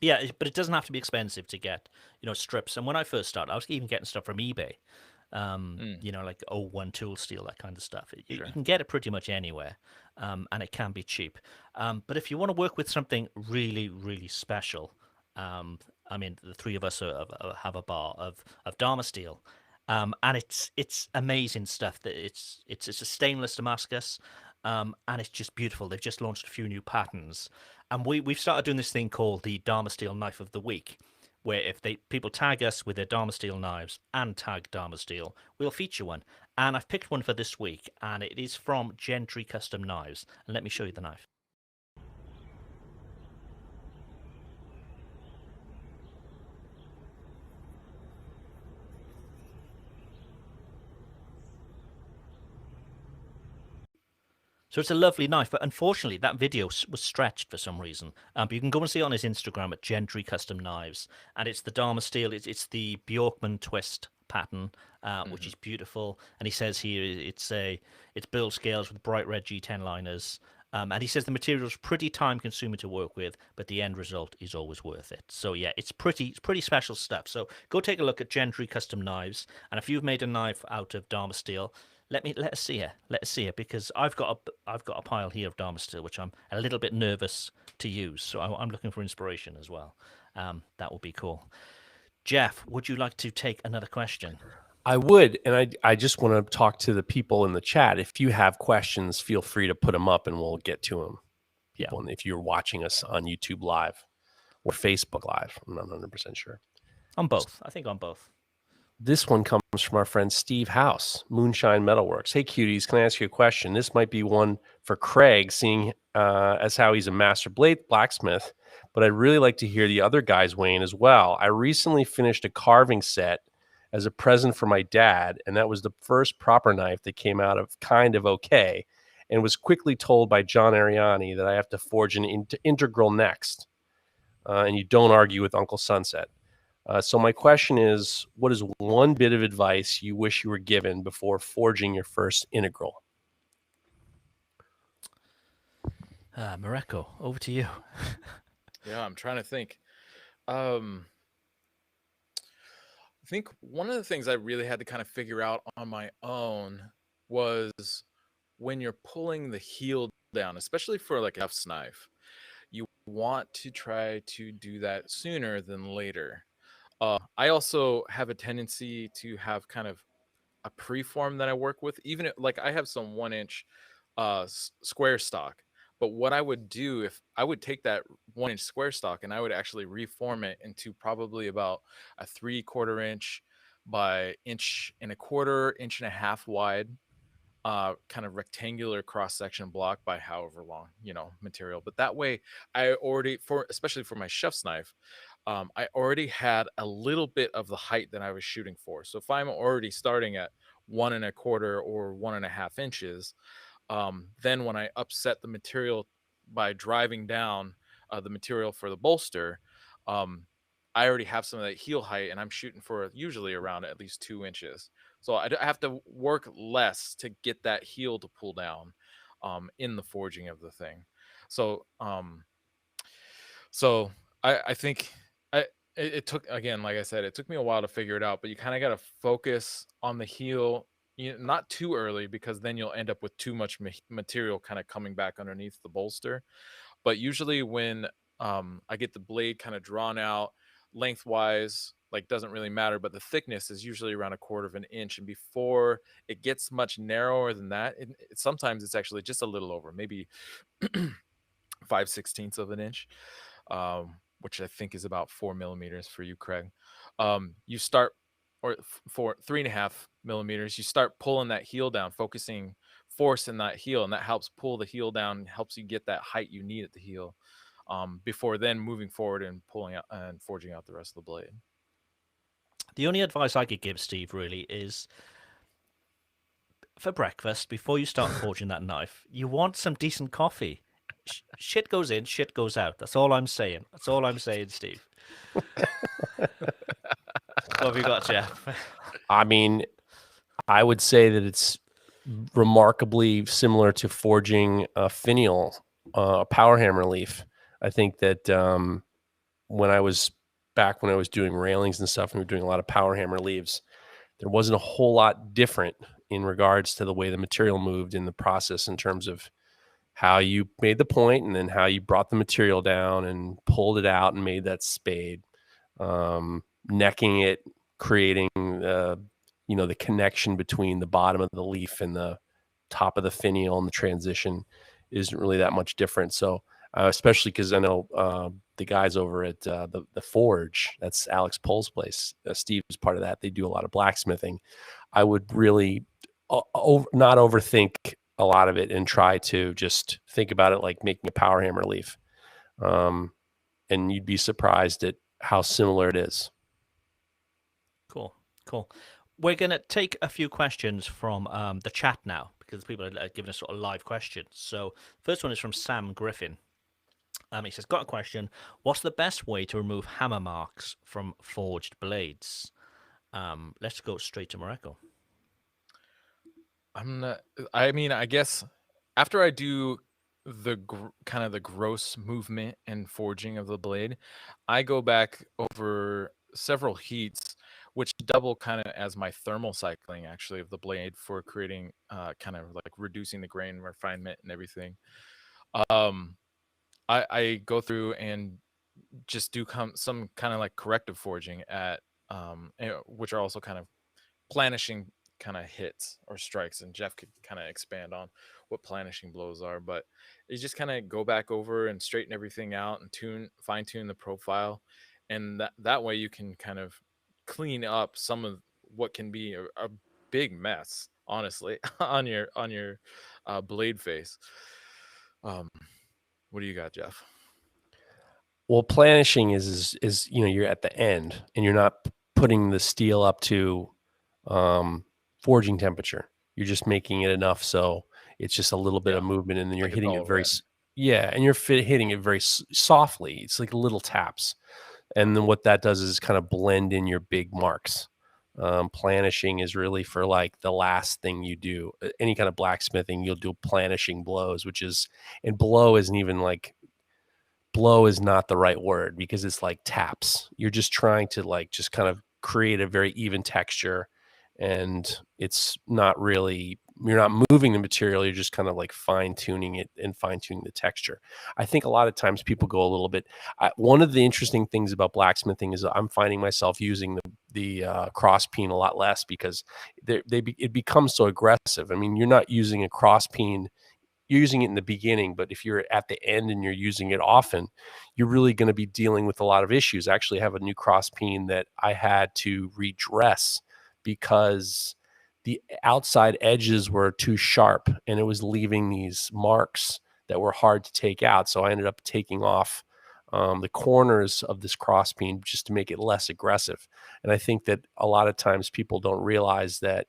Yeah, but it doesn't have to be expensive to get, strips. And when I first started, I was even getting stuff from eBay, like O1 tool steel, that kind of stuff. You Sure. can get it pretty much anywhere, and it can be cheap. But if you want to work with something really, really special, I mean, the three of us have a bar of Dharma steel, and it's amazing stuff. That it's a stainless Damascus. and it's just beautiful. They've just launched a few new patterns, and we've started doing this thing called the Dharma Steel Knife of the Week, where if people tag us with their Dharma Steel knives and tag Dharma Steel, we'll feature one. And I've picked one for this week, and it is from Gentry Custom Knives. And let me show you the knife. So it's a lovely knife, but unfortunately that video was stretched for some reason. But you can go and see it on his Instagram at Gentry Custom Knives, and it's the Dharma Steel. It's the Bjorkman twist pattern, which is beautiful. And he says here it's build scales with bright red G10 liners. And he says the material is pretty time consuming to work with, but the end result is always worth it. So yeah, it's pretty special stuff. So go take a look at Gentry Custom Knives, and if you've made a knife out of Dharma Steel, let us see it, because I've got a pile here of Dharma Steel, which I'm a little bit nervous to use. So I'm looking for inspiration as well. That would be cool. Geoff, would you like to take another question? I would, and I just want to talk to the people in the chat. If you have questions, feel free to put them up, and we'll get to them. People, and if you're watching us on YouTube Live or Facebook Live, I'm not 100% sure. On both, I think on both. This one comes from our friend Steve House, Moonshine Metalworks. Hey, cuties, can I ask you a question? This might be one for Craig, seeing as how he's a master blade blacksmith, but I'd really like to hear the other guys weigh in as well. I recently finished a carving set as a present for my dad, and that was the first proper knife that came out of kind of okay, and was quickly told by John Ariani that I have to forge an integral next, and you don't argue with Uncle Sunset. So my question is, what is one bit of advice you wish you were given before forging your first integral? Mareko, over to you. Yeah, I'm trying to think. I think one of the things I really had to kind of figure out on my own was when you're pulling the heel down, especially for like a Geoff's knife, you want to try to do that sooner than later. I also have a tendency to have kind of a preform that I work with. Even like I have some 1-inch square stock, but what I would do if I would take that 1-inch square stock and I would actually reform it into probably about a 3/4 inch by 1.25 inch wide, kind of rectangular cross section block by however long, material. But that way I already, especially for my chef's knife, I already had a little bit of the height that I was shooting for. So if I'm already starting at 1.25 or 1.5 inches, then when I upset the material by driving down the material for the bolster, I already have some of that heel height, and I'm shooting for usually around at least 2 inches. So I have to work less to get that heel to pull down in the forging of the thing. So I think it took, again, like I said, it took me a while to figure it out, but you kind of got to focus on the heel, not too early, because then you'll end up with too much material kind of coming back underneath the bolster. But usually when I get the blade kind of drawn out lengthwise, like doesn't really matter, but the thickness is usually around 1/4 inch. And before it gets much narrower than that, sometimes it's actually just a little over, maybe 5/16 of an inch. Which I think is about 4 millimeters for you, Craig. You start, or for 3.5 millimeters, you start pulling that heel down, focusing force in that heel, and that helps pull the heel down and helps you get that height you need at the heel, before then moving forward and pulling out and forging out the rest of the blade. The only advice I could give, Steve, really is for breakfast, before you start forging that knife, you want some decent coffee. Shit goes in, shit goes out. That's all I'm saying. That's all I'm saying, Steve. What have you got, Geoff? I mean, I would say that it's remarkably similar to forging a finial, a power hammer leaf. I think that when I was doing railings and stuff, and we were doing a lot of power hammer leaves, there wasn't a whole lot different in regards to the way the material moved in the process, in terms of how you made the point and then how you brought the material down and pulled it out and made that spade, necking it, creating the connection between the bottom of the leaf and the top of the finial and the transition isn't really that much different. So especially because I know the guys over at the Forge, that's Alex Pohl's place. Steve's part of that. They do a lot of blacksmithing. I would really not overthink a lot of it and try to just think about it like making a power hammer leaf. And you'd be surprised at how similar it is. Cool. We're going to take a few questions from the chat now because people are giving us sort of live questions. So first one is from Sam Griffin. He says, got a question. What's the best way to remove hammer marks from forged blades? Let's go straight to Mareko. I guess after I do the kind of the gross movement and forging of the blade, I go back over several heats, which double kind of as my thermal cycling actually of the blade for creating kind of like reducing the grain refinement and everything. I go through and just do some kind of like corrective forging at which are also kind of planishing kind of hits or strikes, and Geoff could kind of expand on what planishing blows are, but you just kind of go back over and straighten everything out and fine tune the profile, and that way you can kind of clean up some of what can be a big mess, honestly, on your blade face. What do you got, Geoff? Well, planishing is you're at the end and you're not putting the steel up to forging temperature. You're just making it enough so it's just a little bit of movement, and then you're hitting it very and you're hitting it very softly. It's like little taps, and then what that does is kind of blend in your big marks. Planishing is really for like the last thing you do. Any kind of blacksmithing, you'll do planishing blows, and blow isn't even like. Blow is not the right word because it's like taps. You're just trying to like just kind of create a very even texture, and it's not really, you're not moving the material. You're just kind of like fine tuning it and fine tuning the texture. I think a lot of times people go a little bit. One of the interesting things about blacksmithing is I'm finding myself using the cross peen a lot less because it becomes so aggressive. I mean, you're not using a cross peen. You're using it in the beginning, but if you're at the end and you're using it often, you're really going to be dealing with a lot of issues. I actually have a new cross peen that I had to redress because the outside edges were too sharp and it was leaving these marks that were hard to take out. So I ended up taking off the corners of this cross peen just to make it less aggressive. And I think that a lot of times people don't realize that,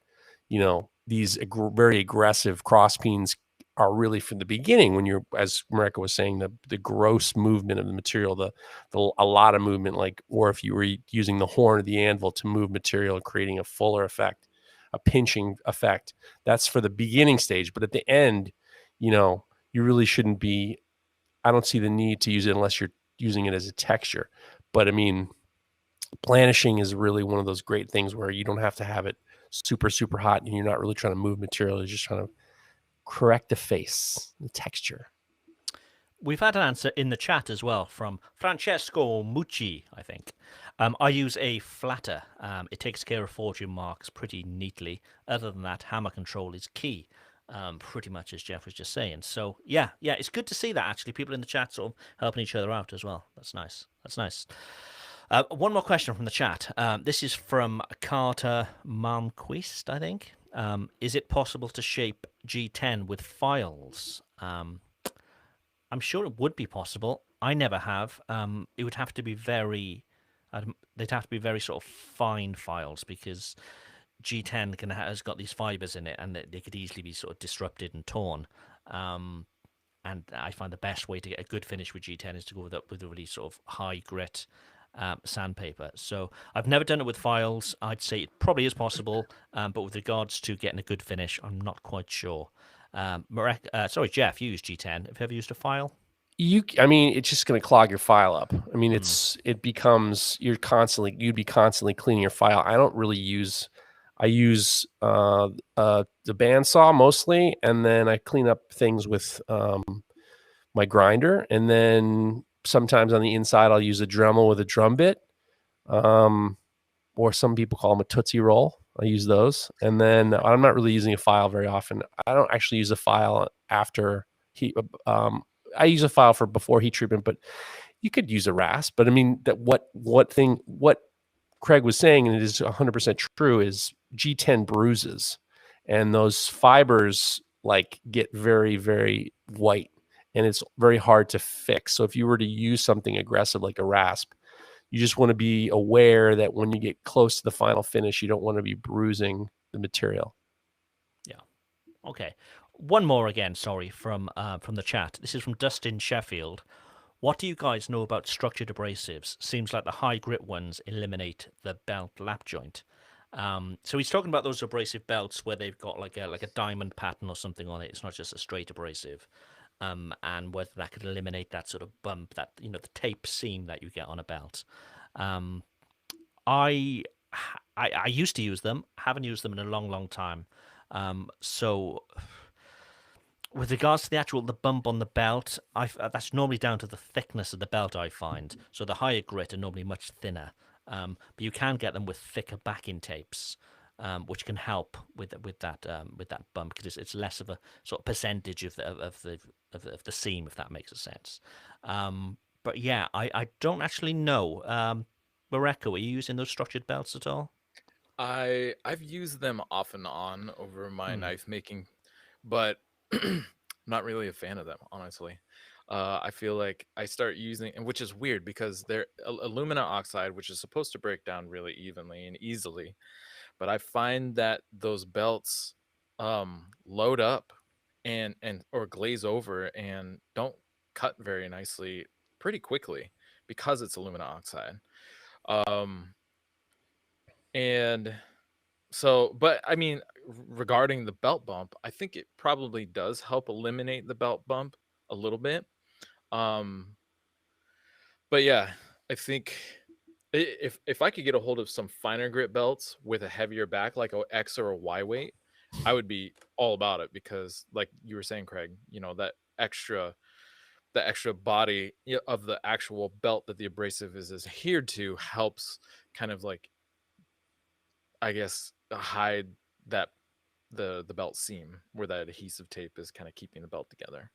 these very aggressive cross peens are really from the beginning when you're, as Mareko was saying, the gross movement of the material, a lot of movement, like, or if you were using the horn or the anvil to move material, creating a fuller effect, a pinching effect, that's for the beginning stage. But at the end, you really shouldn't be, I don't see the need to use it unless you're using it as a texture. But I mean, planishing is really one of those great things where you don't have to have it super, super hot and you're not really trying to move material. You're just trying to correct the face, the texture. We've had an answer in the chat as well from Francesco Mucci, I think. I use a flatter. It takes care of forging marks pretty neatly. Other than that, hammer control is key, pretty much as Geoff was just saying. So, yeah, it's good to see that, actually. People in the chat sort of helping each other out as well. That's nice. One more question from the chat. This is from Carter Malmquist, I think. Is it possible to shape G10 with files? I'm sure it would be possible. I never have. It would have to be they'd have to be very sort of fine files because G10 has got these fibers in it and they could easily be sort of disrupted and torn. And I find the best way to get a good finish with G10 is to go with a really sort of high grit sandpaper. So I've never done it with files. I'd say it probably is possible, but with regards to getting a good finish, I'm not quite sure. Geoff, you use G10. Have you ever used a file? It's just going to clog your file up. I mean, you'd be constantly cleaning your file. I use the bandsaw mostly, and then I clean up things with my grinder, and then sometimes on the inside I'll use a Dremel with a drum bit, or some people call them a Tootsie Roll. I use those. And then I'm not really using a file very often. I don't actually use a file after heat. I use a file for before heat treatment, but you could use a rasp. But I mean, that what Craig was saying, and it is 100% true, is G10 bruises, and those fibers like get very, very white, and it's very hard to fix. So if you were to use something aggressive like a rasp, you just want to be aware that when you get close to the final finish, you don't want to be bruising the material. Yeah. Okay. One more again, sorry, from the chat. This is from Dustin Sheffield. What do you guys know about structured abrasives? Seems like the high grit ones eliminate the belt lap joint. So he's talking about those abrasive belts where they've got like a diamond pattern or something on it. It's not just a straight abrasive. And whether that could eliminate that sort of bump, that the tape seam that you get on a belt. I used to use them. Haven't used them in a long, long time. So with regards to the bump on the belt, that's normally down to the thickness of the belt, I find. So the higher grit are normally much thinner, but you can get them with thicker backing tapes, which can help with that bump, because it's less of a sort of percentage of the seam, if that makes a sense. But yeah, I don't actually know. Mareko, are you using those structured belts at all? I've used them off and on over my knife making, but I'm not really a fan of them, honestly. I feel like I start using, and which is weird because they're alumina oxide, which is supposed to break down really evenly and easily, but I find that those belts load up and or glaze over and don't cut very nicely pretty quickly because it's alumina oxide. And so, but I mean, regarding the belt bump, I think it probably does help eliminate the belt bump a little bit. Um, but yeah, I think if I could get a hold of some finer grit belts with a heavier back, like a X or a Y weight, I would be all about it, because like you were saying, Craig, that the extra body of the actual belt that the abrasive is adhered to helps kind of like, I guess, hide that the belt seam where that adhesive tape is kind of keeping the belt together.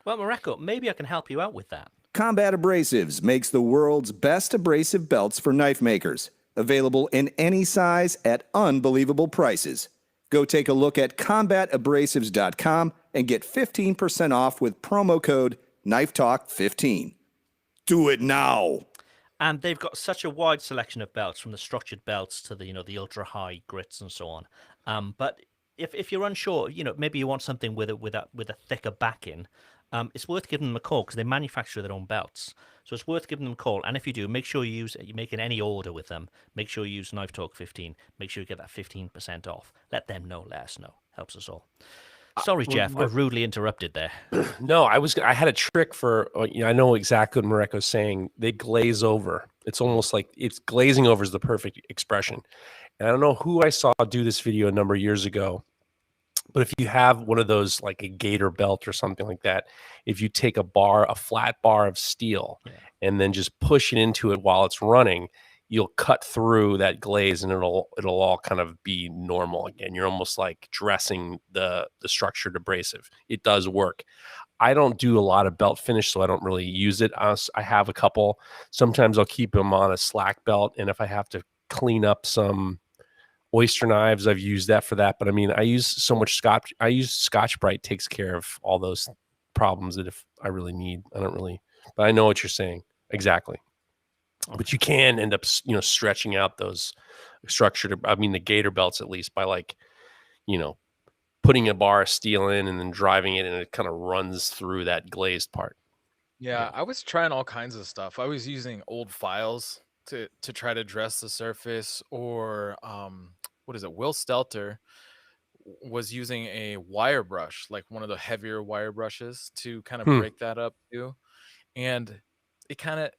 Well, Mareko, maybe I can help you out with that. Combat Abrasives makes the world's best abrasive belts for knife makers. Available in any size at unbelievable prices. Go take a look at combatabrasives.com and get 15% off with promo code KNIFETALK15. Do it now. And they've got such a wide selection of belts, from the structured belts to the ultra high grits and so on. But if you're unsure, maybe you want something with a thicker backing, it's worth giving them a call, because they manufacture their own belts. So it's worth giving them a call. And if you do, make sure you make any order with them. Make sure you use Knife Talk 15. Make sure you get that 15% off. Let them know. Let us know. Helps us all. Sorry, Geoff, I rudely interrupted there. No, I had a trick for, I know exactly what Mareko's saying. They glaze over. It's almost like glazing over is the perfect expression. And I don't know who I saw do this video a number of years ago, but if you have one of those, like a gator belt or something like that, if you take a flat bar of steel, and then just push it into it while it's running, you'll cut through that glaze, and it'll all kind of be normal again. You're almost like dressing the structured abrasive. It does work. I don't do a lot of belt finish, so I don't really use it. I have a couple. Sometimes I'll keep them on a slack belt, and if I have to clean up some oyster knives, I've used that for that. But I mean, I use so much Scotch. I use Scotch-Brite takes care of all those problems that if I really need, I don't really. But I know what you're saying exactly. Okay. But you can end up, stretching out those structured. I mean, the gator belts at least by putting a bar of steel in and then driving it, and it kind of runs through that glazed part. Yeah, I was trying all kinds of stuff. I was using old files to try to dress the surface, or what is it? Will Stelter was using a wire brush, like one of the heavier wire brushes, to kind of break that up too. And it kind of,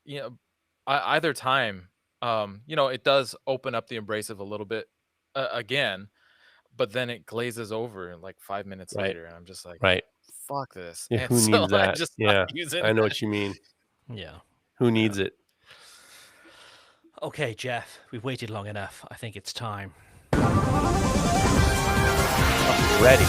either time, it does open up the abrasive a little bit again, but then it glazes over like 5 minutes later, and I'm just like, right, fuck this. Yeah, And who so needs that? I just Yeah, using I know that. what you mean. Yeah. Who needs it? Okay, Geoff, we've waited long enough. I think it's time. Ready.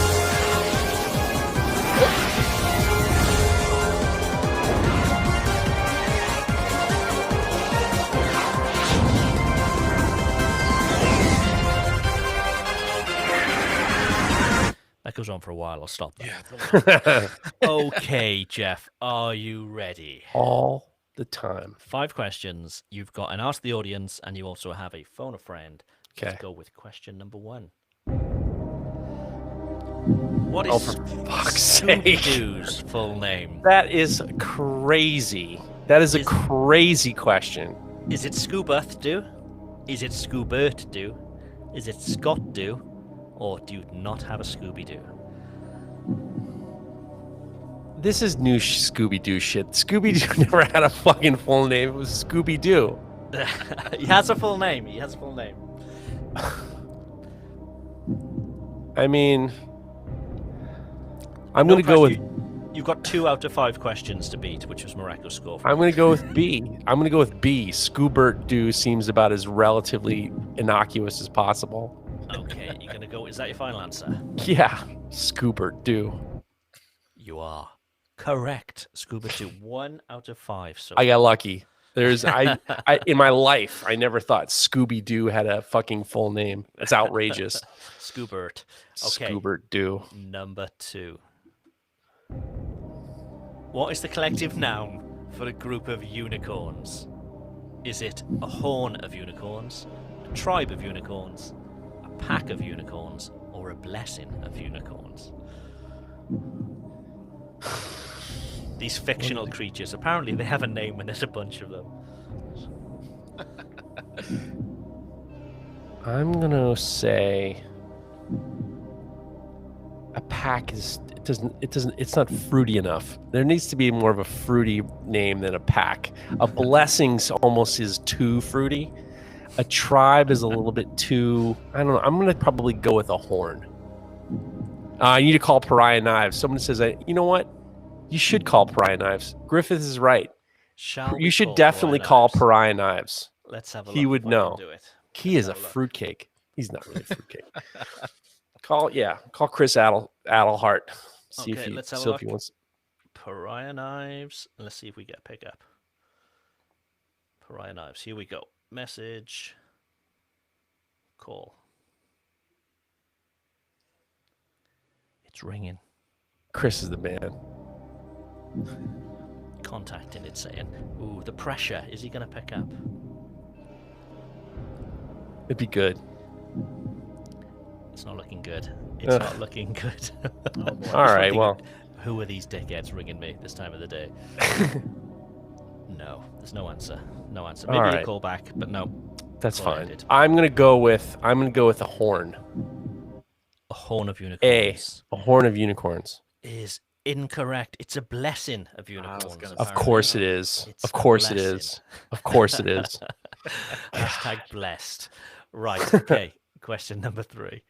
That goes on for a while. I'll stop that. Yeah. Okay, Jeff, are you ready? All the time. 5 questions. You've got an Ask the Audience, and you also have a Phone a Friend. Okay. Let's go with question number 1. What is Oh, for fuck's sake. Scooby-Doo's full name? That is crazy. That is a crazy question. Is it Scooberth-Doo? Is it Scoobert-Doo? Is it Scott-Doo? Or do you not have a Scooby-Doo? This is new Scooby-Doo shit. Scooby-Doo never had a fucking full name. It was Scooby-Doo. He has a full name. He has a full name. I mean, I'm going to go with... You've got 2 out of 5 questions to beat, which was Mareko's score. I'm going to go with B. I'm going to go with B. Scoobert-Doo seems about as relatively innocuous as possible. Okay, you're going to go... Is that your final answer? Yeah, Scoobert-Doo. You are correct. Scooby-Doo, 1 out of 5. So I got lucky. There's I in my life I never thought Scooby-Doo had a fucking full name. That's outrageous. Scoobert. Okay. Scoobert-Doo. Number 2. What is the collective noun for a group of unicorns? Is it a horn of unicorns, a tribe of unicorns, a pack of unicorns, or a blessing of unicorns? These fictional creatures, apparently they have a name and there's a bunch of them. I'm gonna say a pack is it's not fruity enough. There needs to be more of a fruity name than a pack. A blessings almost is too fruity. A tribe is a little bit too, I don't know. I'm gonna probably go with a horn. I need to call Pariah Knives. Someone says, you know what? You should call Pariah Knives. Griffith is right. You should definitely call Pariah Knives. Let's have a look. He would know. Do it. He is a fruitcake. He's not really a fruitcake. Call Chris Adelhart. See Okay, if he, let's have a see if look. he wants. Pariah Knives. Let's see if we get a pickup. Pariah Knives. Here we go. Message. Call. It's ringing. Chris is the man. Contacting it saying, ooh, the pressure. Is he going to pick up? It'd be good. It's not looking good. It's not looking good. All right, well. Who are these dickheads ringing me this time of the day? No, there's no answer. No answer. Maybe a call back, but no. That's Call fine. ended. I'm gonna go with a horn. A horn of unicorns. A horn of unicorns. Is incorrect. It's a blessing of unicorns. gonna Of course it is. It's Of course a it blessing. is. Of course it is. Hashtag blessed. Right, okay. Question number 3.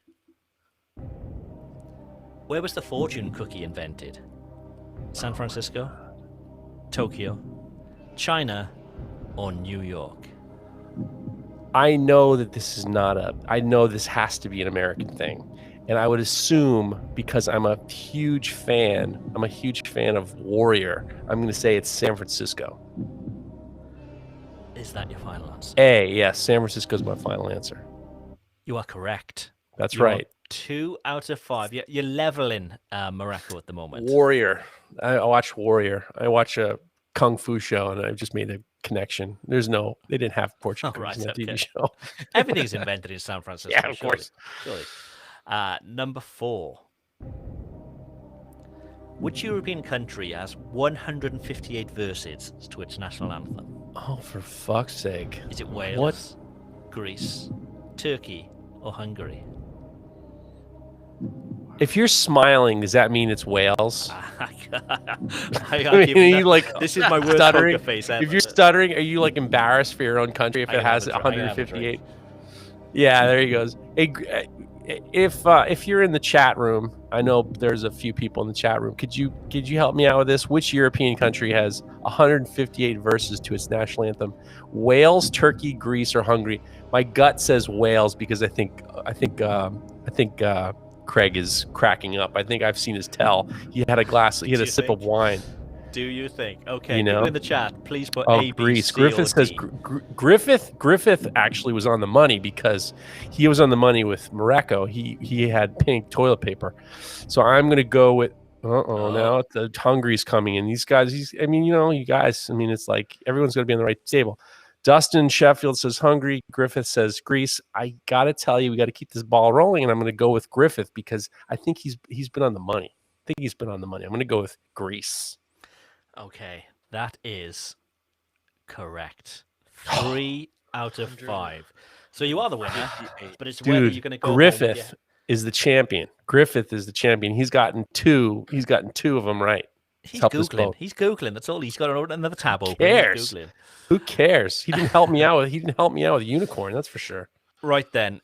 Where was the fortune cookie invented? San Francisco, Tokyo, China, or New York? I know that this is I know this has to be an American thing. And I would assume, because I'm a huge fan of Warrior, I'm going to say it's San Francisco. Is that your final answer? Yes, San Francisco is my final answer. You are correct. That's You are right. 2 out of 5. You're leveling Mareko at the moment. Warrior. I watch Warrior. I watch a Kung Fu show, and I just made a connection. They didn't have fortune cookies in that TV show. Everything's invented in San Francisco. Yeah, of course. Surely. Number 4. Which European country has 158 verses to its national anthem? Oh, for fuck's sake. Is it Wales, Greece, Turkey, or Hungary? If you're smiling, does that mean it's Wales? This is my worst stuttering? poker face ever. If you're stuttering, are you like embarrassed for your own country if it has 158? Yeah, there he goes. Hey, if you're in the chat room I know there's a few people in the chat room. Could you help me out with this? Which European country has 158 verses to its national anthem? Wales, Turkey, Greece, or Hungary? My gut says Wales because I think Craig is cracking up. I think I've seen his tell. He had a sip of wine. Do you think? Okay, You know? people in the chat, please put Oh, A, B, Greece. C, Griffith or says D. Griffith actually was on the money because he was on the money with Mareko. He had pink toilet paper. So I'm gonna go with now the Hungary's coming in. These guys, you guys, it's like everyone's gonna be on the right table. Dustin Sheffield says Hungary. Griffith says Greece. I gotta tell you, we gotta keep this ball rolling, and I'm gonna go with Griffith because I think he's been on the money. I'm gonna go with Greece. Okay, that is correct. 3 out of 5. So you are the winner, but it's whether you're going to go. Griffith is the champion. Griffith is the champion. He's gotten two of them right. He's googling. He's googling. That's all. He's got another tab open. Who cares? He didn't help me out with. He didn't help me out with unicorn. That's for sure. Right then.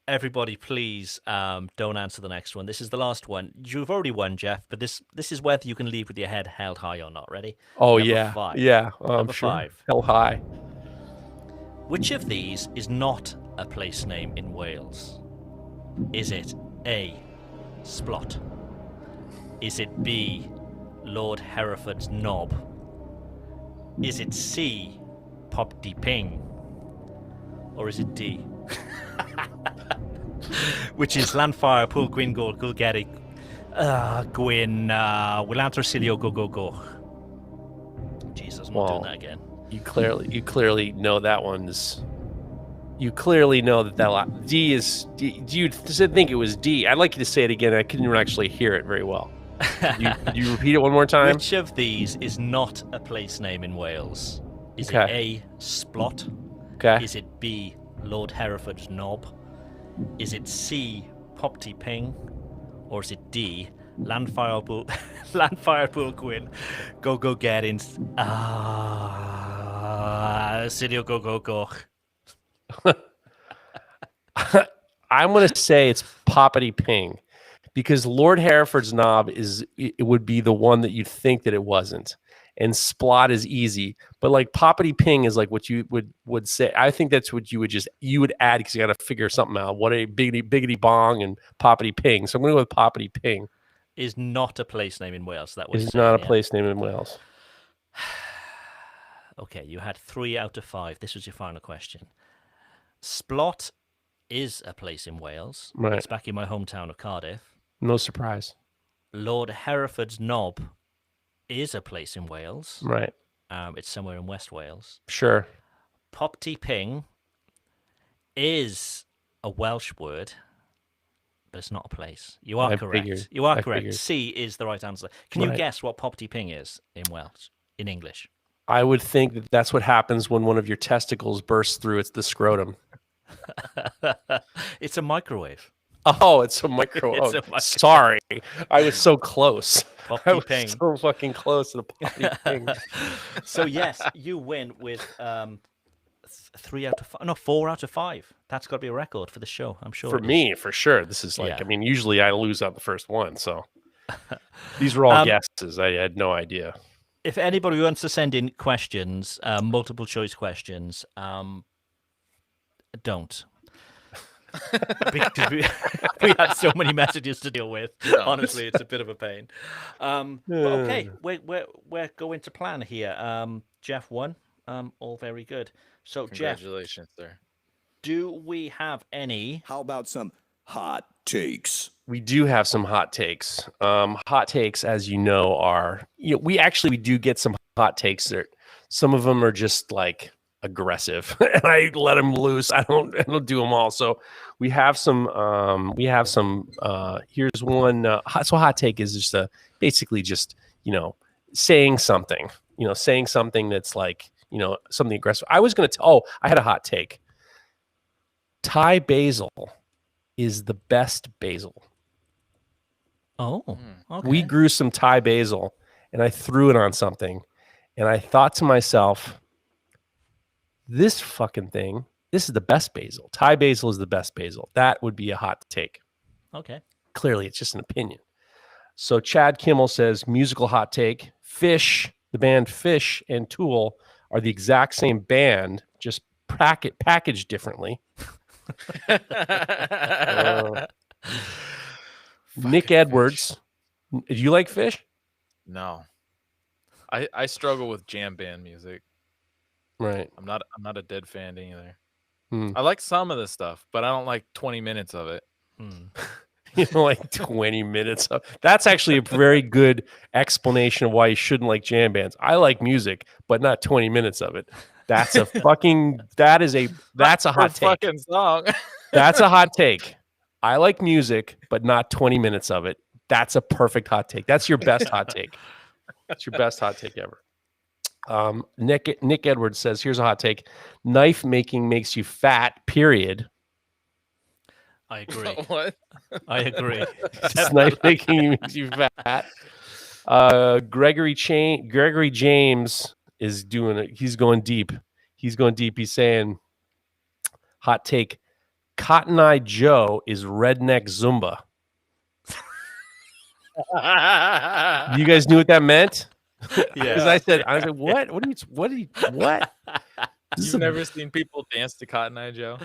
Everybody, please don't answer the next one. This is the last one. You've already won, Geoff, but this is whether you can leave with your head held high or not. Ready? Oh, Number 5. Yeah. Number sure. 5. Held high. Which of these is not a place name in Wales? Is it A, Splot? Is it B, Lord Hereford's Knob? Is it C, Popty Ping? Or is it D? Which is Llanfire, Pŵl Gwyn Gol, Gulgeri, Gwyn, Wilanthracilio, go. Jesus, I'm not doing that again. You clearly know that one's. You clearly know that D is. Do you think it was D? I'd like you to say it again. I couldn't actually hear it very well. Could you repeat it one more time? Which of these is not a place name in Wales? Is it A, Splot? Okay. Is it B, Lord Hereford's Knob? Is it C, Popty Ping? Or is it D, Llanfire Pŵl Gwyn, Go Gerins, Sidio Go. I'm going to say it's Poppity Ping because Lord Hereford's Knob it would be the one that you'd think that it wasn't. And Splot is easy, but like Poppity Ping is like what you would say. I think that's what you would add because you got to figure something out. What a biggity bong and Poppity Ping. So I'm going to go with Poppity Ping. Is not a place name in Wales. That is not a place name in Wales. Okay, you had 3 out of 5. This was your final question. Splot is a place in Wales. Right. It's back in my hometown of Cardiff. No surprise. Lord Hereford's Knob is a place in Wales. Right. It's somewhere in West Wales. Sure. Popty Ping is a Welsh word, but it's not a place. You are correct. You are correct. Figured. C is the right answer. Can you guess what Popty Ping is in Welsh, in English? I would think that that's what happens when one of your testicles bursts through. It's the scrotum. It's a microwave. Oh, it's a microwave. Sorry. I was so close. Popty Ping. So fucking close to the Poppy Ping. So, yes, you win with 3 out of 5. No, 4 out of 5. That's got to be a record for the show, I'm sure. For me, for sure. This is like, usually I lose on the first one. So these were all guesses. I had no idea. If anybody wants to send in questions, multiple choice questions, don't. Because we had so many messages to deal with. Honestly, it's a bit of a pain. But okay, we're going to plan here. Geoff won. All very good. So, congratulations, sir. Do we have any? How about some hot takes? We do have some hot takes. Hot takes, as you know, are we do get some hot takes. Some of them are just like aggressive, and I let them loose. I don't do them all. So we have some. Here's one. So hot take is just basically just saying something. Saying something that's like something aggressive. I was gonna. I had a hot take. Thai basil is the best basil. Oh, okay. We grew some Thai basil, and I threw it on something, and I thought to myself, this fucking thing, this is the best basil. Thai basil is the best basil. That would be a hot take. Okay. Clearly, it's just an opinion. So Chad Kimmel says, musical hot take. Fish, the band Fish and Tool are the exact same band, just packaged differently. Nick Edwards. Do you like Fish? No. I struggle with jam band music. Right. I'm not a Dead fan either. Hmm. I like some of the stuff, but I don't like 20 minutes of it. You know, like 20 minutes of that's actually a very good explanation of why you shouldn't like jam bands. I like music, but not 20 minutes of it. That's a fucking that's a hot take. Fucking song. That's a hot take. I like music, but not 20 minutes of it. That's a perfect hot take. That's your best hot take. That's your best hot take ever. Nick Edwards says, here's a hot take. Knife making makes you fat, period. I agree. What? I agree. Knife making makes you fat. Gregory James is doing it. He's going deep. He's saying, hot take. Cotton Eye Joe is redneck Zumba. You guys knew what that meant? Because I said, what? What? You've never seen people dance to Cotton Eye Joe?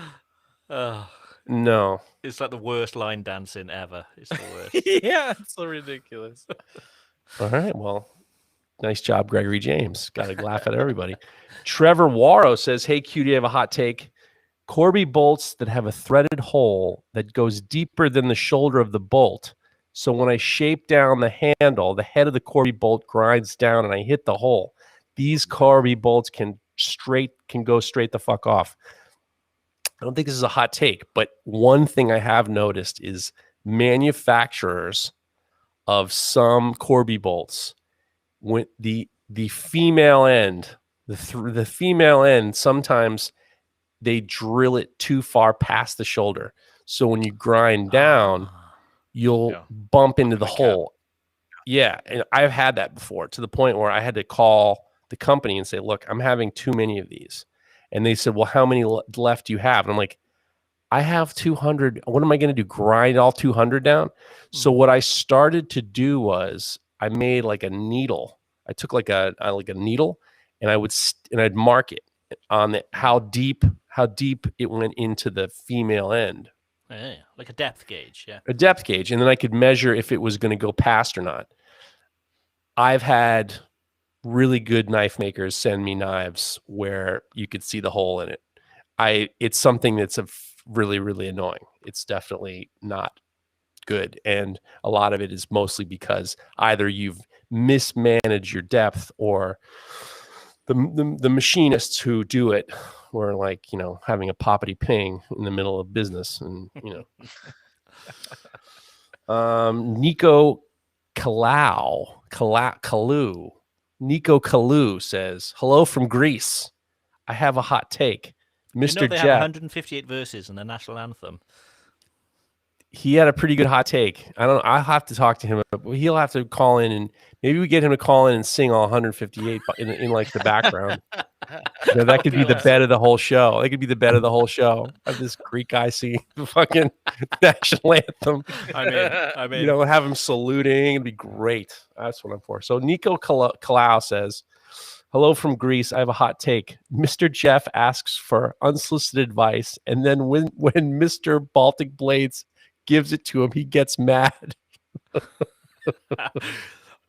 No. It's like the worst line dancing ever. It's the worst. Yeah, it's so ridiculous. All right. Well, nice job, Gregory James. Got to laugh at everybody. Trevor Warrow says, hey, QD, I have a hot take. Corby bolts that have a threaded hole that goes deeper than the shoulder of the bolt. So when I shape down the handle, the head of the Corby bolt grinds down and I hit the hole. These Corby bolts can go straight the fuck off. I don't think this is a hot take, but one thing I have noticed is manufacturers of some Corby bolts, when the female end, the female end, sometimes they drill it too far past the shoulder. So when you grind down, you'll bump into the hole. Yeah. And I've had that before, to the point where I had to call the company and say, look, I'm having too many of these. And they said, well, how many left do you have? And I'm like, I have 200. What am I going to do? Grind all 200 down? So what I started to do was I made like a needle. I took like a needle and I'd mark it on how deep it went into the female end. Yeah, like a depth gauge. Yeah. A depth gauge. And then I could measure if it was going to go past or not. I've had really good knife makers send me knives where you could see the hole in it. It's something that's really, really annoying. It's definitely not good. And a lot of it is mostly because either you've mismanaged your depth or the machinists who do it were like, having a poppity ping in the middle of business. And, Nico Kalu says, hello from Greece. I have a hot take. Mr. They Jeff. have 158 verses in the national anthem. He had a pretty good hot take. I'll have to talk to him. He'll have to call in, and maybe we get him to call in and sing all 158 in like the background. That could be the bed of the whole show. That could be the bed of the whole show. Of this Greek guy singing the fucking national anthem. I mean, have him saluting. It'd be great. That's what I'm for. So Nico Kalau says, hello from Greece. I have a hot take. Mr. Jeff asks for unsolicited advice, and then when Mr. Baltic Blades gives it to him, he gets mad.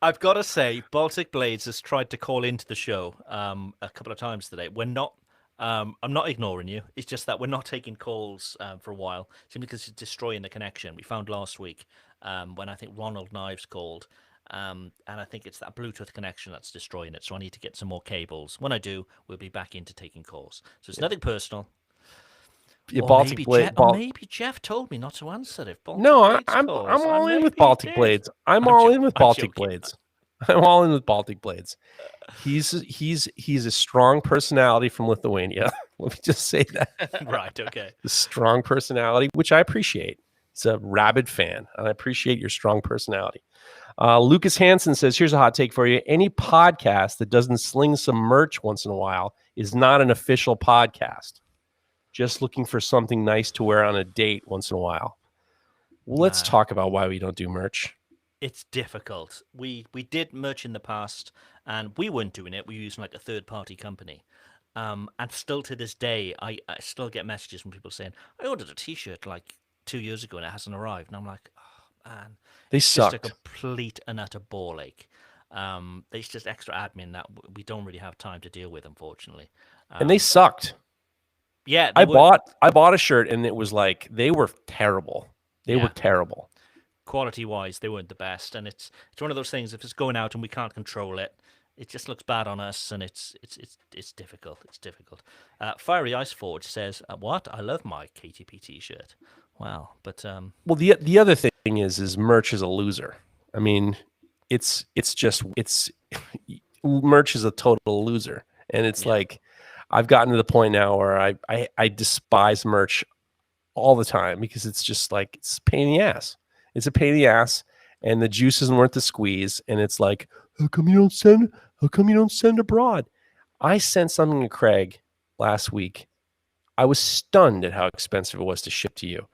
I've got to say, Baltic Blades has tried to call into the show a couple of times today. We're not. I'm not ignoring you. It's just that we're not taking calls for a while, simply because it's destroying the connection. We found last week when I think Ronald Knives called, and I think it's that Bluetooth connection that's destroying it. So I need to get some more cables. When I do, we'll be back into taking calls. So it's nothing personal. Maybe Jeff told me not to answer it. I'm all in with Baltic Blades. I'm all in with Baltic Blades. I'm all in with Baltic Blades. He's a strong personality from Lithuania. Let me just say that. Right. Okay. The strong personality, which I appreciate. He's a rabid fan, and I appreciate your strong personality. Lucas Hansen says, here's a hot take for you. Any podcast that doesn't sling some merch once in a while is not an official podcast. Just looking for something nice to wear on a date once in a while. Well, let's Nah. talk about why we don't do merch. It's difficult. We did merch in the past, and we weren't doing it. We were using like a third-party company. And still to this day, I still get messages from people saying, I ordered a T-shirt like 2 years ago and it hasn't arrived. And I'm like, oh, man, They it's just a sucked. complete and utter ball ache. There's just extra admin that we don't really have time to deal with, unfortunately. And they sucked. Yeah, I bought a shirt and it was like they were terrible. They were Yeah. terrible. Quality-wise, they weren't the best, and it's one of those things. If it's going out and we can't control it, it just looks bad on us, and it's difficult. It's difficult. Fiery Ice Forge says, "What? I love my KTP T-shirt." Wow, but Well, the other thing is merch is a loser. I mean, it's merch is a total loser, and it's like I've gotten to the point now where I despise merch all the time because it's just like it's a pain in the ass. It's a pain in the ass, and the juice isn't worth the squeeze. And it's like, how come you don't send abroad? I sent something to Craig last week. I was stunned at how expensive it was to ship to you.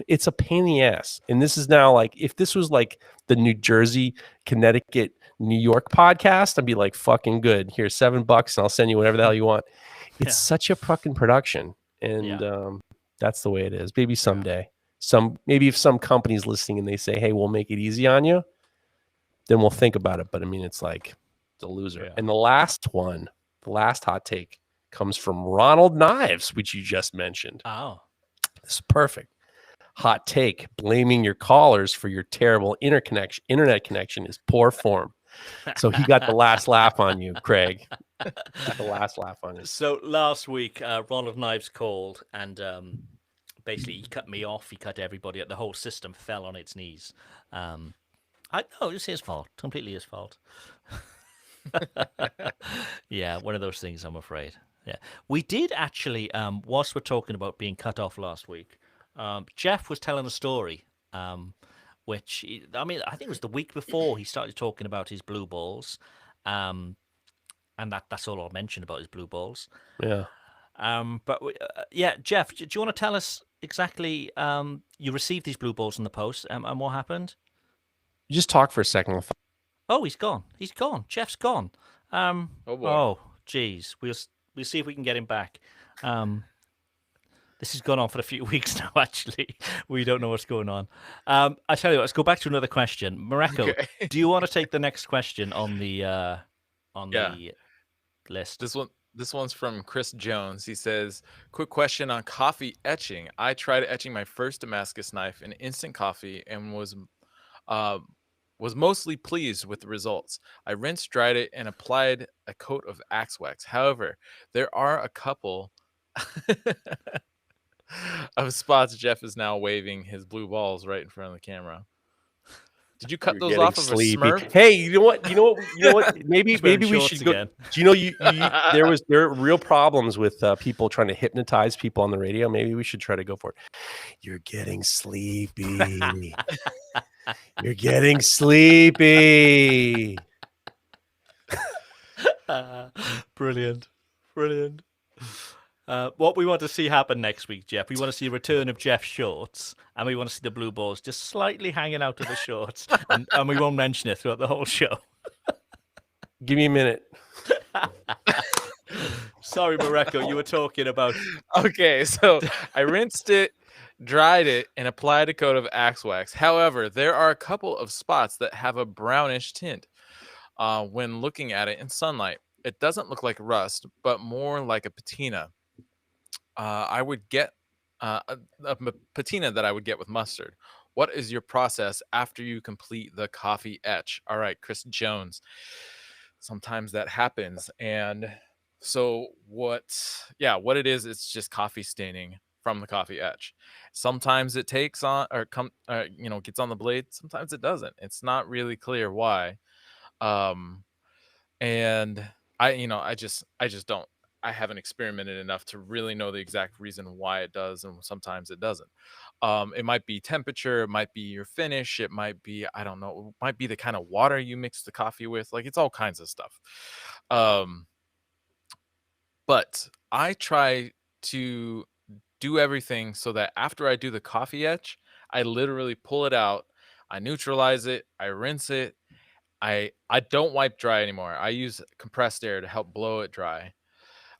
It's a pain in the ass. And this is now like, if this was like the New Jersey, Connecticut, New York podcast, I'd be like, fucking good. Here's $7 and I'll send you whatever the hell you want. It's such a fucking production. And that's the way it is. Maybe someday. Maybe if some company's listening and they say, hey, we'll make it easy on you, then we'll think about it. But I mean, it's like it's a loser. And the last hot take comes from Ronald Knives, which you just mentioned. oh, This is perfect. Hot take: blaming your callers for your terrible internet connection is poor form. So he got the last laugh on you, Craig. Got the last laugh on you. So last week, Ronald Knives called and basically he cut me off. He cut everybody. The whole system fell on its knees. It was his fault. Completely his fault. Yeah, one of those things, I'm afraid. Yeah, we did actually. Whilst we're talking about being cut off last week, Geoff was telling a story. I think it was the week before he started talking about his blue balls. And that's all I'll mention about his blue balls. Yeah. Geoff, do you want to tell us exactly? You received these blue balls in the post, and what happened? You just talk for a second. Oh, he's gone. He's gone. Geoff's gone. Oh boy. Oh, geez. We'll see if we can get him back. This has gone on for a few weeks now. Actually, we don't know what's going on. I tell you what. Let's go back to another question. Mareko, Okay. do you want to take the next question on the the list? This one's from Chris Jones. He says, quick question on coffee etching. I tried etching my first Damascus knife in instant coffee and was mostly pleased with the results. I rinsed, dried it, and applied a coat of axe wax. However, there are a couple of spots. Geoff is now waving his blue balls right in front of the camera. Did you cut those off of a Smurf? Hey, you know what? Maybe we should go. Again. Do you know there are real problems with people trying to hypnotize people on the radio. Maybe we should try to go for it. You're getting sleepy. You're getting sleepy. Brilliant. What we want to see happen next week, Geoff, we want to see a return of Geoff's shorts, and we want to see the blue balls just slightly hanging out of the shorts, and we won't mention it throughout the whole show. Give me a minute. Sorry, Mareko, you were talking about... Okay, so I rinsed it, dried it, and applied a coat of axe wax. However, there are a couple of spots that have a brownish tint when looking at it in sunlight. It doesn't look like rust, but more like a patina. I would get a patina that I would get with mustard. What is your process after you complete the coffee etch? All right, Chris Jones. Sometimes that happens. And so what it is, it's just coffee staining from the coffee etch. Sometimes it takes on gets on the blade. Sometimes it doesn't. It's not really clear why. And I just don't. I haven't experimented enough to really know the exact reason why it does, and sometimes it doesn't. It might be temperature, it might be your finish, it might be, I don't know, it might be the kind of water you mix the coffee with. Like, it's all kinds of stuff. But I try to do everything so that after I do the coffee etch, I literally pull it out, I neutralize it, I rinse it. I don't wipe dry anymore. I use compressed air to help blow it dry.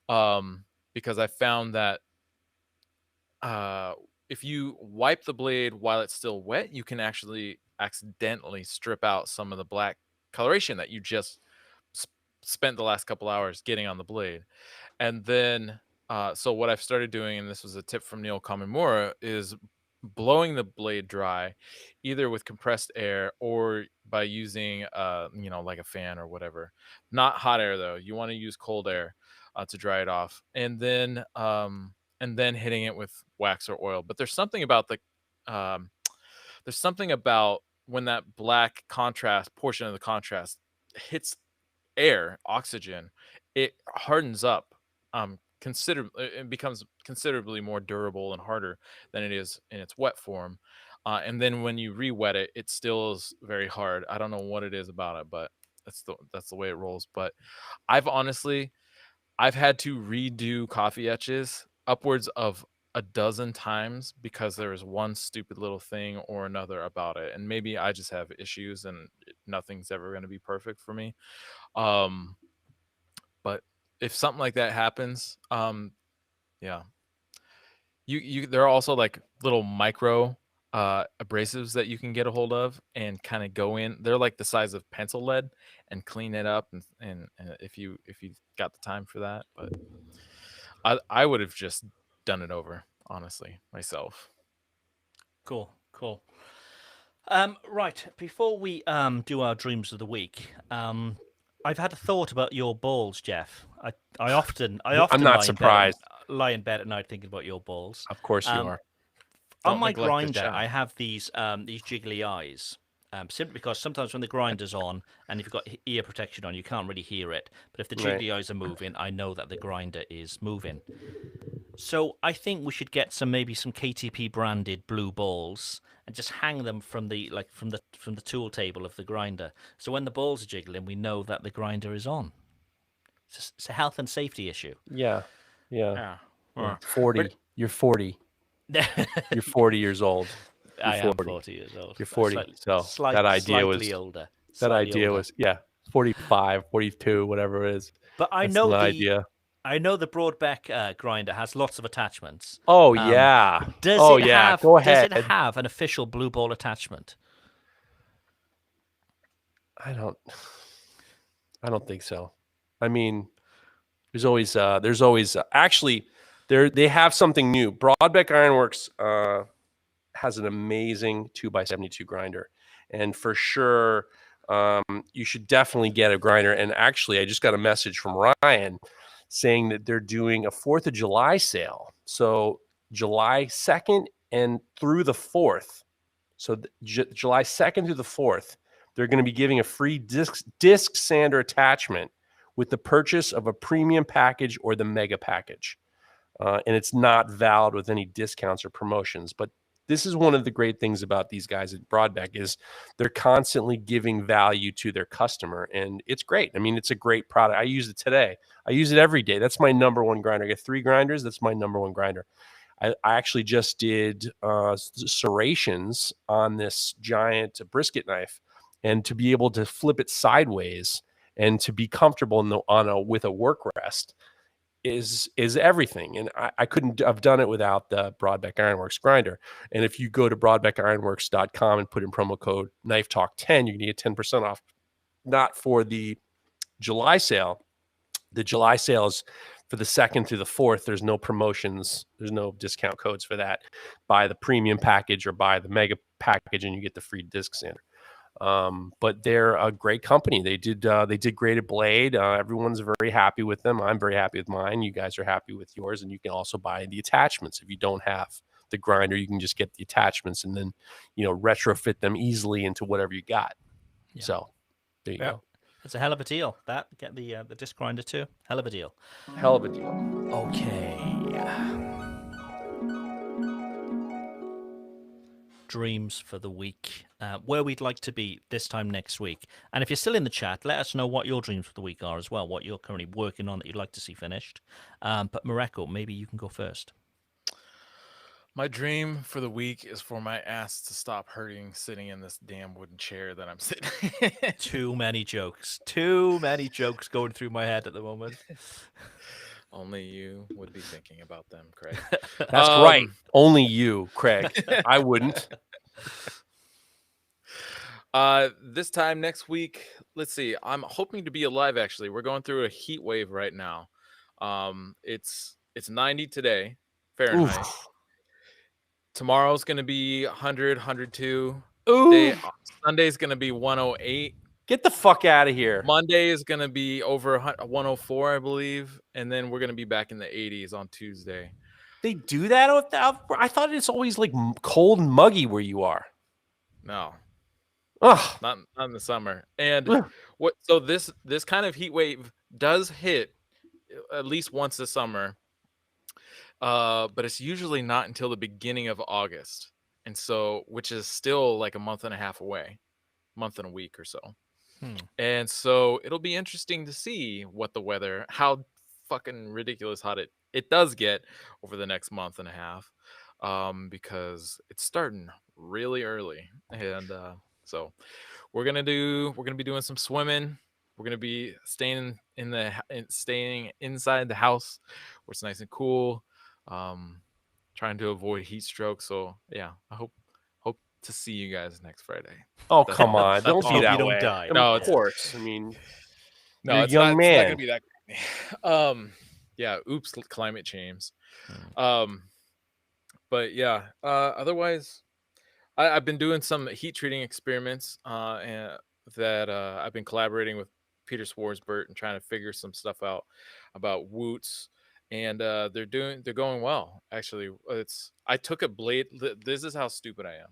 Because I found that if you wipe the blade while it's still wet, you can actually accidentally strip out some of the black coloration that you just spent the last couple hours getting on the blade. And then, so what I've started doing, and this was a tip from Neil Kamimura, is blowing the blade dry, either with compressed air or by using, like a fan or whatever. Not hot air though. You want to use cold air to dry it off, and then hitting it with wax or oil. But there's something about when that black contrast portion of the contrast hits air, oxygen, it hardens up considerably. It becomes considerably more durable and harder than it is in its wet form. And then when you re-wet it, it still is very hard. I don't know what it is about it, but that's the way it rolls. But I've had to redo coffee etches upwards of a dozen times because there is one stupid little thing or another about it. And maybe I just have issues and nothing's ever going to be perfect for me. But if something like that happens, yeah, there are also like little micro abrasives that you can get a hold of and kind of go in. They're like the size of pencil lead and clean it up. And if you got the time for that, but I would have just done it over, honestly, myself. Cool. Right, before we do our dreams of the week, I've had a thought about your balls, Geoff. I often I'm not surprised. Lie in bed at night thinking about your balls. Of course you are. On Don't my neglect the grinder, chat. I have these jiggly eyes. Simply because sometimes when the grinder's on and if you've got ear protection on, you can't really hear it. But if the jiggly eyes are moving, I know that the grinder is moving. So I think we should get maybe some KTP branded blue balls and just hang them from the tool table of the grinder. So when the balls are jiggling, we know that the grinder is on. It's a health and safety issue. Yeah. Yeah. 40. You're 40. You're 40 years old. I am 40 years old. You're 40. That idea was slightly older. That idea was 45, 42, whatever it is. But I That's know the the idea. I know the Broadbeck grinder has lots of attachments. Oh yeah. Go ahead. Does it have an official blue ball attachment? I don't think so. I mean, there's always actually they have something new. Broadbeck Ironworks has an amazing 2x72 grinder, and for sure you should definitely get a grinder. And actually, I just got a message from Ryan saying that they're doing a 4th of July sale. So July 2nd and through the 4th. So July 2nd through the 4th, they're going to be giving a free disc sander attachment with the purchase of a premium package or the mega package. And it's not valid with any discounts or promotions. But this is one of the great things about these guys at Broadbeck is they're constantly giving value to their customer. And it's great. I mean, it's a great product. I use it today. I use it every day. That's my number one grinder. I get 3 grinders. That's my number one grinder. I actually just did serrations on this giant brisket knife. And to be able to flip it sideways and to be comfortable with a work rest is everything. And I couldn't have done it without the Broadbeck Ironworks grinder. And if you go to broadbeckironworks.com and put in promo code KnifeTalk10, you can get 10% off. Not for the July sale. The July sale is for the 2nd through the 4th. There's no promotions. There's no discount codes for that. Buy the premium package or buy the mega package and you get the free disc sander. But they're a great company. They did great at Blade. Everyone's very happy with them. I'm very happy with mine. You guys are happy with yours, and you can also buy the attachments. If you don't have the grinder, you can just get the attachments and then, retrofit them easily into whatever you got. Yeah. So there you go. It's a hell of a deal. Get the disc grinder too. Hell of a deal. Hell of a deal. Okay. Dreams for the week, where we'd like to be this time next week. And if you're still in the chat, let us know what your dreams for the week are as well, what you're currently working on that you'd like to see finished. But Mareko, maybe you can go first. My dream for the week is for my ass to stop hurting sitting in this damn wooden chair that I'm sitting in. Too many jokes going through my head at the moment. Only you would be thinking about them, Craig. That's right. Only you, Craig. I wouldn't. This time next week, let's see. I'm hoping to be alive. Actually, we're going through a heat wave right now. It's 90 today, Fahrenheit. Oof. Tomorrow's gonna be 100, 102. Ooh. Sunday's gonna be 108. Get the fuck out of here. Monday is gonna be over 104, I believe, and then we're gonna be back in the 80s on Tuesday. They do that? I thought it's always like cold and muggy where you are. No, Ugh. not in the summer. And Ugh. so this kind of heat wave does hit at least once this summer, but it's usually not until the beginning of August, and so which is still like a month and a half away, month and a week or so. And so it'll be interesting to see what the weather, how fucking ridiculous hot it does get over the next month and a half, because it's starting really early. And so we're gonna be doing some swimming. We're gonna be staying staying inside the house where it's nice and cool, trying to avoid heat stroke. So yeah, I hope to see you guys next Friday. Oh, come on. Don't all. be that You don't way. die. No, of course. I mean, No, you're a it's young not man. gonna be that. Yeah. Oops, climate change. But yeah. Otherwise, I've been doing some heat treating experiments. That I've been collaborating with Peter Swarsbert and trying to figure some stuff out about woots, and they're going well. Actually, I took a blade. This is how stupid I am.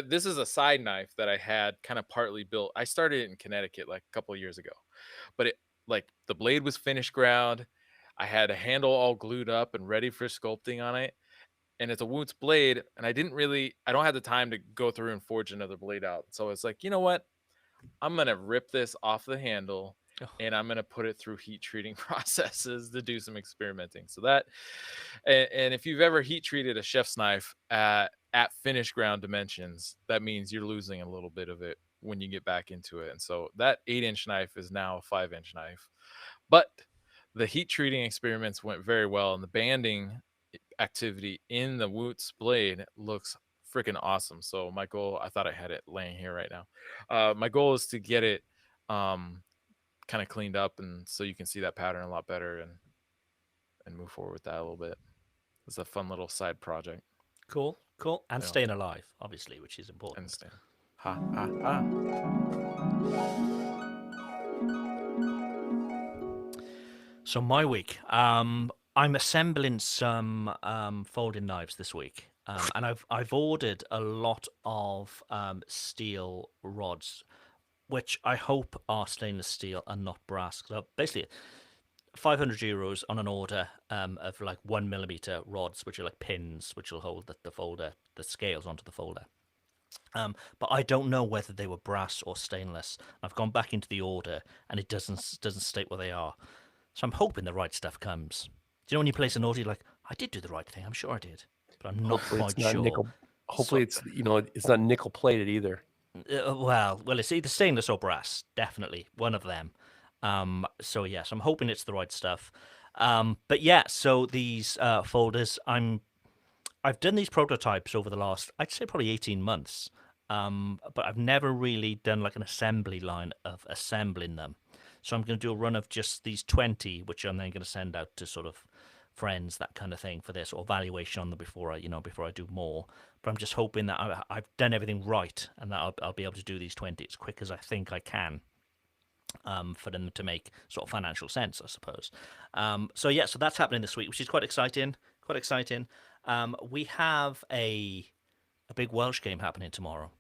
This is a side knife that I had kind of partly built. I started it in Connecticut like a couple of years ago, but the blade was finished ground. I had a handle all glued up and ready for sculpting on it, and it's a Woots blade. And I don't have the time to go through and forge another blade out. So it's like, you know what? I'm gonna rip this off the handle and I'm gonna put it through heat treating processes to do some experimenting. So that, and if you've ever heat treated a chef's knife at finished ground dimensions, that means you're losing a little bit of it when you get back into it. And so that 8-inch knife is now a 5-inch knife. But the heat treating experiments went very well, and the banding activity in the Woots blade looks freaking awesome. So my goal, I thought I had it laying here right now. My goal is to get it kind of cleaned up, and so you can see that pattern a lot better and move forward with that a little bit. It's a fun little side project. Cool. And Yeah. staying alive, obviously, which is important. And stay. Ha ha ha. So my week, I'm assembling some folding knives this week, and I've ordered a lot of steel rods, which I hope are stainless steel and not brass. So basically, €500 on an order of like 1mm rods, which are like pins, which will hold the folder, the scales onto the folder. But I don't know whether they were brass or stainless. I've gone back into the order, and it doesn't state what they are. So I'm hoping the right stuff comes. Do you know when you place an order, you're like, I did do the right thing. I'm sure I did, but I'm not Hopefully quite it's not sure. nickel. Hopefully it's not nickel plated either. Well, it's either stainless or brass. Definitely one of them. So yes, I'm hoping it's the right stuff. But yeah, so these folders, I've done these prototypes over the last, I'd say probably 18 months. But I've never really done like an assembly line of assembling them. So I'm going to do a run of just these 20, which I'm then going to send out to sort of friends, that kind of thing, for this, or valuation on them before I do more. But I'm just hoping that I've done everything right, and that I'll be able to do these 20 as quick as I think I can, for them to make sort of financial sense, I suppose. So that's happening this week, which is quite exciting. We have a big Welsh game happening tomorrow.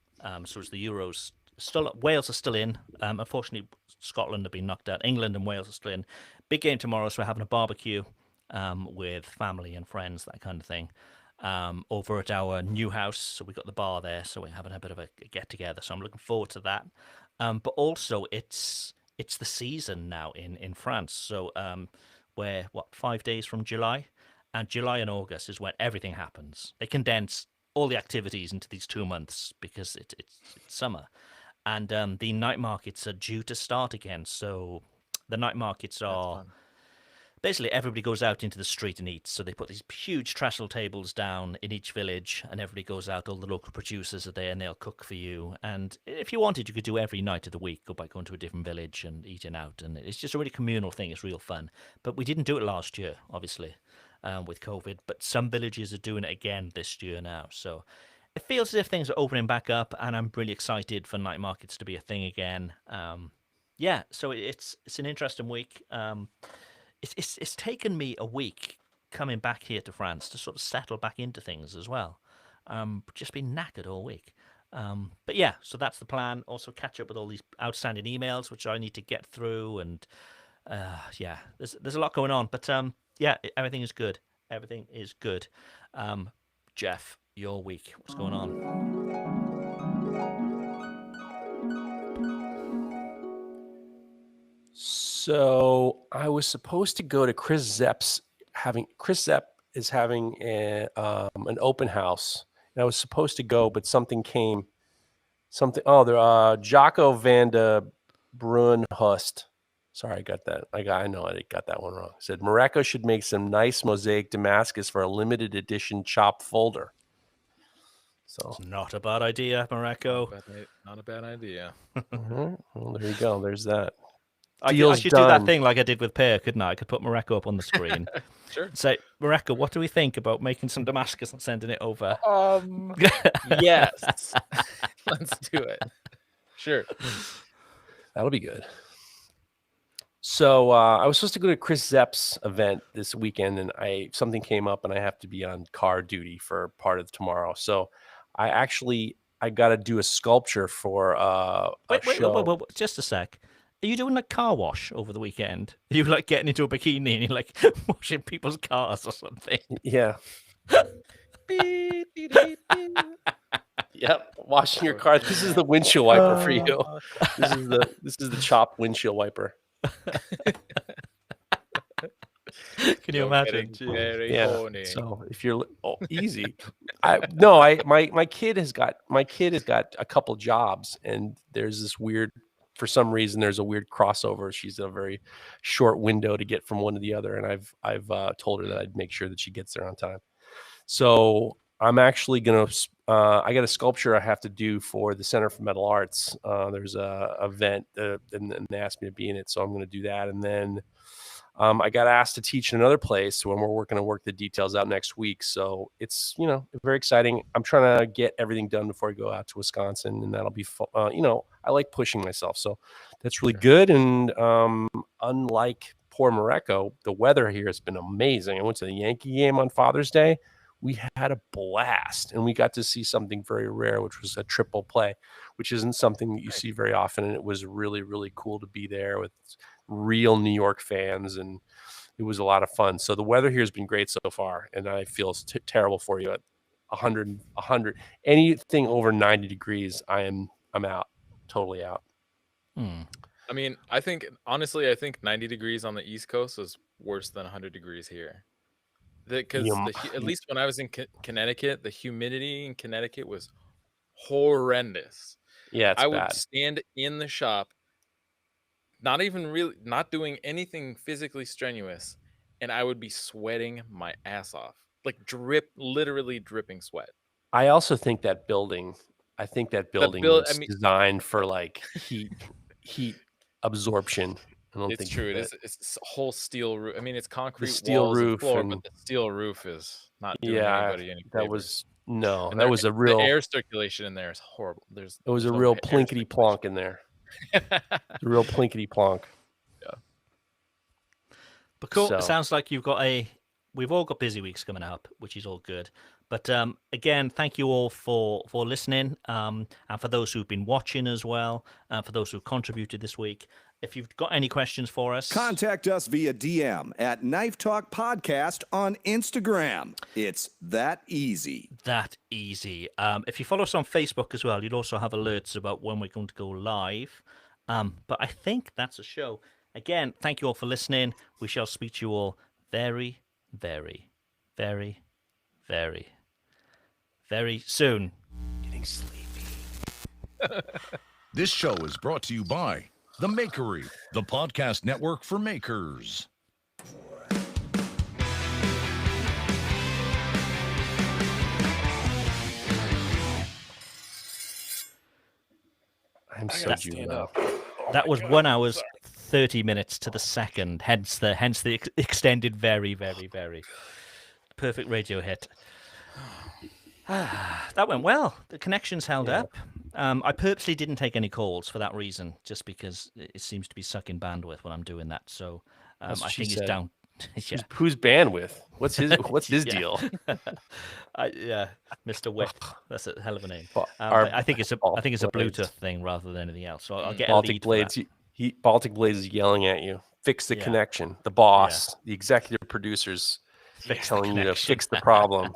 So it's the Euros. Wales are still in. Unfortunately, Scotland have been knocked out. England and Wales are still in. Big game tomorrow, so we're having a barbecue with family and friends, that kind of thing, over at our new house. So we've got the bar there, so we're having a bit of a get-together. So I'm looking forward to that. But also, it's the season now in France. So we're, 5 days from July? and July and August is when everything happens. They condense all the activities into these 2 months because it's summer, and the night markets are due to start again. So the night markets That's are fun. basically everybody goes out into the street and eats. So they put these huge trestle tables down in each village, and everybody goes out. All the local producers are there, and they'll cook for you. And if you wanted, you could do every night of the week, go by going to a different village and eating out. And it's just a really communal thing. It's real fun. But we didn't do it last year, obviously, with COVID. But some villages are doing it again this year now. So it feels as if things are opening back up, and I'm really excited for night markets to be a thing again. Yeah, so it's an interesting week. It's taken me a week coming back here to France to sort of settle back into things as well. Just been knackered all week. But yeah, so that's the plan. Also catch up with all these outstanding emails which I need to get through, and yeah, there's a lot going on. But yeah, everything is good. Everything is good. Jeff, your week, what's going on? So I was supposed to go to Chris Zepp is having an open house, and I was supposed to go, but something came. Jocko van de Bruinhust. Sorry, I got that. I know I got that one wrong. Said Mareko should make some nice mosaic Damascus for a limited edition chop folder. So Not a bad idea, Mareko. Not a bad idea. well, there you go. There's that. I Deal's should do that done. thing like I did with Pear, couldn't I? I could put Mareko up on the screen. Sure. Say, Mareko, what do we think about making some Damascus and sending it over? Yes. Let's do it. Sure. That'll be good. So I was supposed to go to Chris Zepp's event this weekend, and something came up, and I have to be on car duty for part of tomorrow. So I got to do a sculpture for Wait, show. just a sec. Are you doing like car wash over the weekend? Are you like getting into a bikini and you're like washing people's cars or something? Yeah. Yep. Washing your car. This is the windshield wiper for you. This is the chopped windshield wiper. Can you imagine? Very Yeah. horny. So if you're easy, my kid has got a couple jobs, and there's this weird, for some reason, there's a weird crossover. She's a very short window to get from one to the other, and I've told her that I'd make sure that she gets there on time. So I'm actually gonna. I got a sculpture I have to do for the Center for Metal Arts. There's a event, and they asked me to be in it, so I'm going to do that. And then I got asked to teach in another place when we're going to work the details out next week. So it's very exciting. I'm trying to get everything done before I go out to Wisconsin, and that'll be I like pushing myself, so that's really good. And unlike poor Mareko, the weather here has been amazing. I went to the Yankee game on Father's Day. We had a blast, and we got to see something very rare, which was a triple play, which isn't something that you see very often. And it was really, really cool to be there with real New York fans, and it was a lot of fun. So the weather here has been great so far, and I feel terrible for you at 100, anything over 90 degrees. I'm out, totally out. I mean, I think 90 degrees on the East Coast is worse than 100 degrees here. Because at least when I was in Connecticut, the humidity in Connecticut was horrendous. Yeah, it's I bad. would stand in the shop, not doing anything physically strenuous, and I would be sweating my ass off, like literally dripping sweat. I also think that building. Was designed for like heat absorption. It's true. It's a whole steel roof. I mean, it's concrete steel walls roof and floor, but the steel roof is not doing anybody any favors. That was a real. The air circulation in there is horrible. There was a real plinkety plonk in there. A real plinkety plonk. Yeah. But cool. So, it sounds like we've all got busy weeks coming up, which is all good. But again, thank you all for listening, and for those who've been watching as well, and for those who've contributed this week. If you've got any questions for us, contact us via DM at Knife Talk Podcast on Instagram. It's that easy. That easy. If you follow us on Facebook as well, you'll also have alerts about when we're going to go live. But I think that's a show. Again, thank you all for listening. We shall speak to you all very, very very, very, very soon. Getting sleepy. This show is brought to you by The Makery, the podcast network for makers. I'm so juvenile. That was 1 hour 30 minutes to the second. Hence the extended very, very, very perfect radio hit. That went well. The connections held up. I purposely didn't take any calls for that reason, just because it seems to be sucking bandwidth when I'm doing that. So I think it's down. Yeah. Who's bandwidth? What's his deal? Yeah, Mr. Whip. That's a hell of a name. Our I think it's a Bluetooth thing rather than anything else. So I'll get a lead for that. Baltic Blades is yelling at you. Fix the connection. The boss, the executive producers, telling you to fix the problem.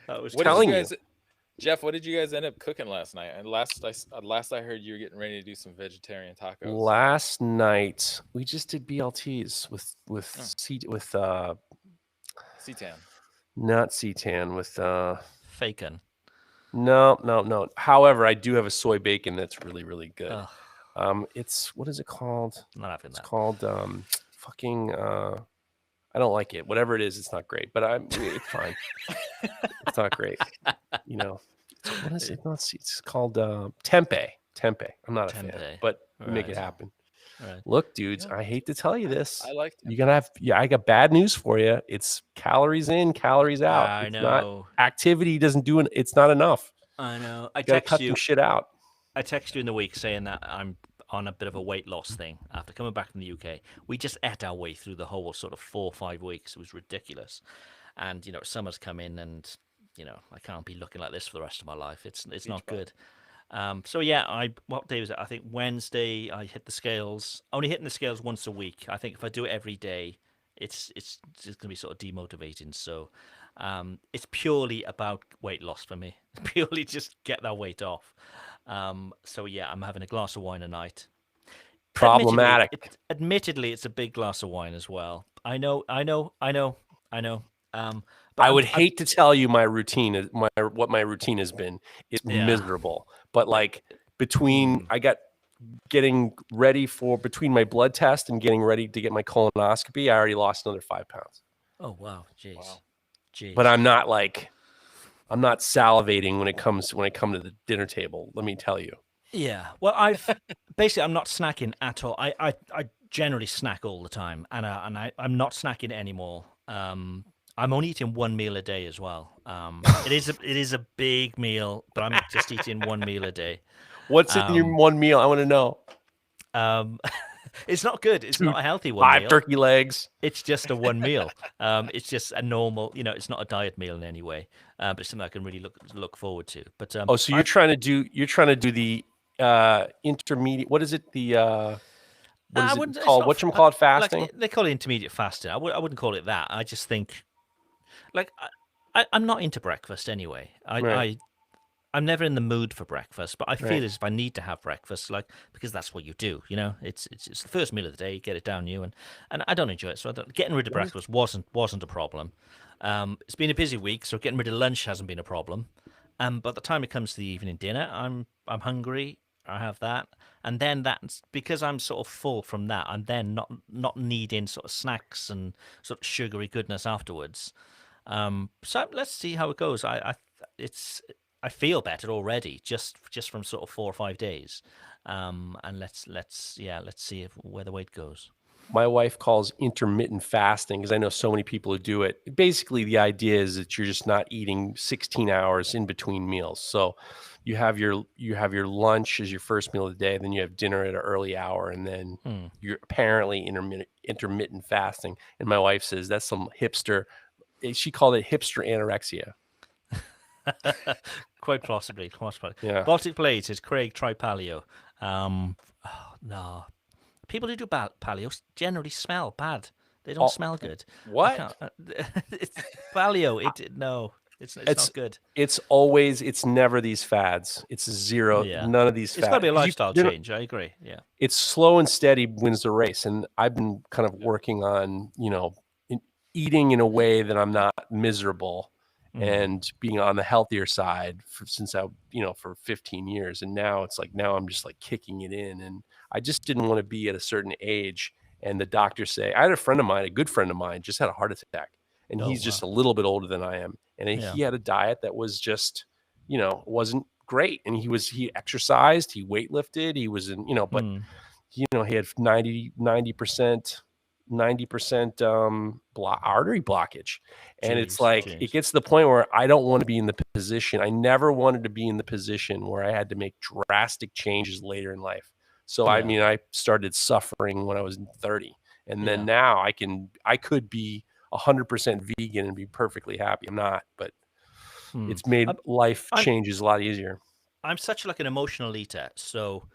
That was telling you. Jeff, what did you guys end up cooking last night? And last I heard, you were getting ready to do some vegetarian tacos. Last night we just did BLTs with Seitan. Not Seitan, with Faken. No. However, I do have a soy bacon that's really, really good. Ugh. It's, what is it called? Not having that. It's called I don't like it. Whatever it is, it's not great. But it's fine. It's not great. You know, what is it? It's called tempeh. Tempeh. I'm not a fan, but make it happen. Right. Look, dudes, I hate to tell you this. I like You're gonna have. Yeah, I got bad news for you. It's calories in, calories out. I It's know. not, activity doesn't do it. It's not enough. I know. You gotta cut some shit out. I texted you in the week saying that I'm on a bit of a weight loss thing after coming back from the UK. We just ate our way through the whole sort of 4 or 5 weeks. It was ridiculous. And, summer's come in and, I can't be looking like this for the rest of my life. It's not good. So yeah, what day was it? I think Wednesday I hit the scales. Only hitting the scales once a week. I think if I do it every day, it's going to be sort of demotivating. So it's purely about weight loss for me. Purely just get that weight off. So yeah, I'm having a glass of wine a night. Problematic. Admittedly, it's a big glass of wine as well. I know. But I would hate to tell you my routine is what my routine has been. It's miserable. But like between getting ready between my blood test and getting ready to get my colonoscopy, I already lost another 5 pounds. Oh wow, jeez. But I'm not salivating when it comes to the dinner table. Let me tell you. Yeah. Well, I'm not snacking at all. I generally snack all the time, and I'm not snacking anymore. I'm only eating one meal a day as well. It is a big meal, but I'm just eating one meal a day. What's in your one meal? I want to know. It's not good. It's not a healthy one. 5 meal. turkey legs. It's just a one meal. It's just a normal. It's not a diet meal in any way. But it's something I can really look forward to. But so you're trying to do the intermediate. What is it? What is it called? Whatchamacallit fasting? Like, they call it intermediate fasting. I wouldn't call it that. I just think, I'm not into breakfast anyway. I'm never in the mood for breakfast, but I feel as if I need to have breakfast, because that's what you do. It's the first meal of the day. You get it down you, and I don't enjoy it. So getting rid of breakfast wasn't a problem. It's been a busy week, so getting rid of lunch hasn't been a problem. But by the time it comes to the evening dinner, I'm hungry. I have that, and then that's because I'm sort of full from that. I'm then not needing sort of snacks and sort of sugary goodness afterwards. So let's see how it goes. I feel better already just from sort of 4 or 5 days. And let's see where the weight goes. My wife calls intermittent fasting because I know so many people who do it. Basically, the idea is that you're just not eating 16 hours in between meals. So you have your lunch as your first meal of the day, then you have dinner at an early hour, and then you're apparently intermittent fasting. And my wife says that's some hipster. She called it hipster anorexia. Quite possibly. Yeah. Baltic Blades is Craig, try paleo. No. People who do paleo generally smell bad. They don't smell good. What? It's paleo. It's not good. It's never these fads. It's zero. Yeah. None of these fads. It's got to be a lifestyle change. I agree. Yeah. It's slow and steady wins the race. And I've been kind of working on, eating in a way that I'm not miserable Mm. and being on the healthier side since I, for 15 years. And now it's like, now I'm just like kicking it in. And I just didn't want to be at a certain age. And the doctors say, I had a friend of mine, a good friend of mine, just had a heart attack. And Oh, he's just wow. a little bit older than I am. And Yeah. he had a diet that was just, wasn't great. And he exercised, he weightlifted, he was in, but Mm. he had 90% artery blockage. And it's Jeez, like, jeez. it gets to the point where I don't want to be in the position. I never wanted to be in the position where I had to make drastic changes later in life. So, I Yeah. mean, I started suffering when I was 30. And then Yeah. now I could be 100% vegan and be perfectly happy. I'm not, but it's made life I'm- changes a lot easier. I'm such like an emotional eater, so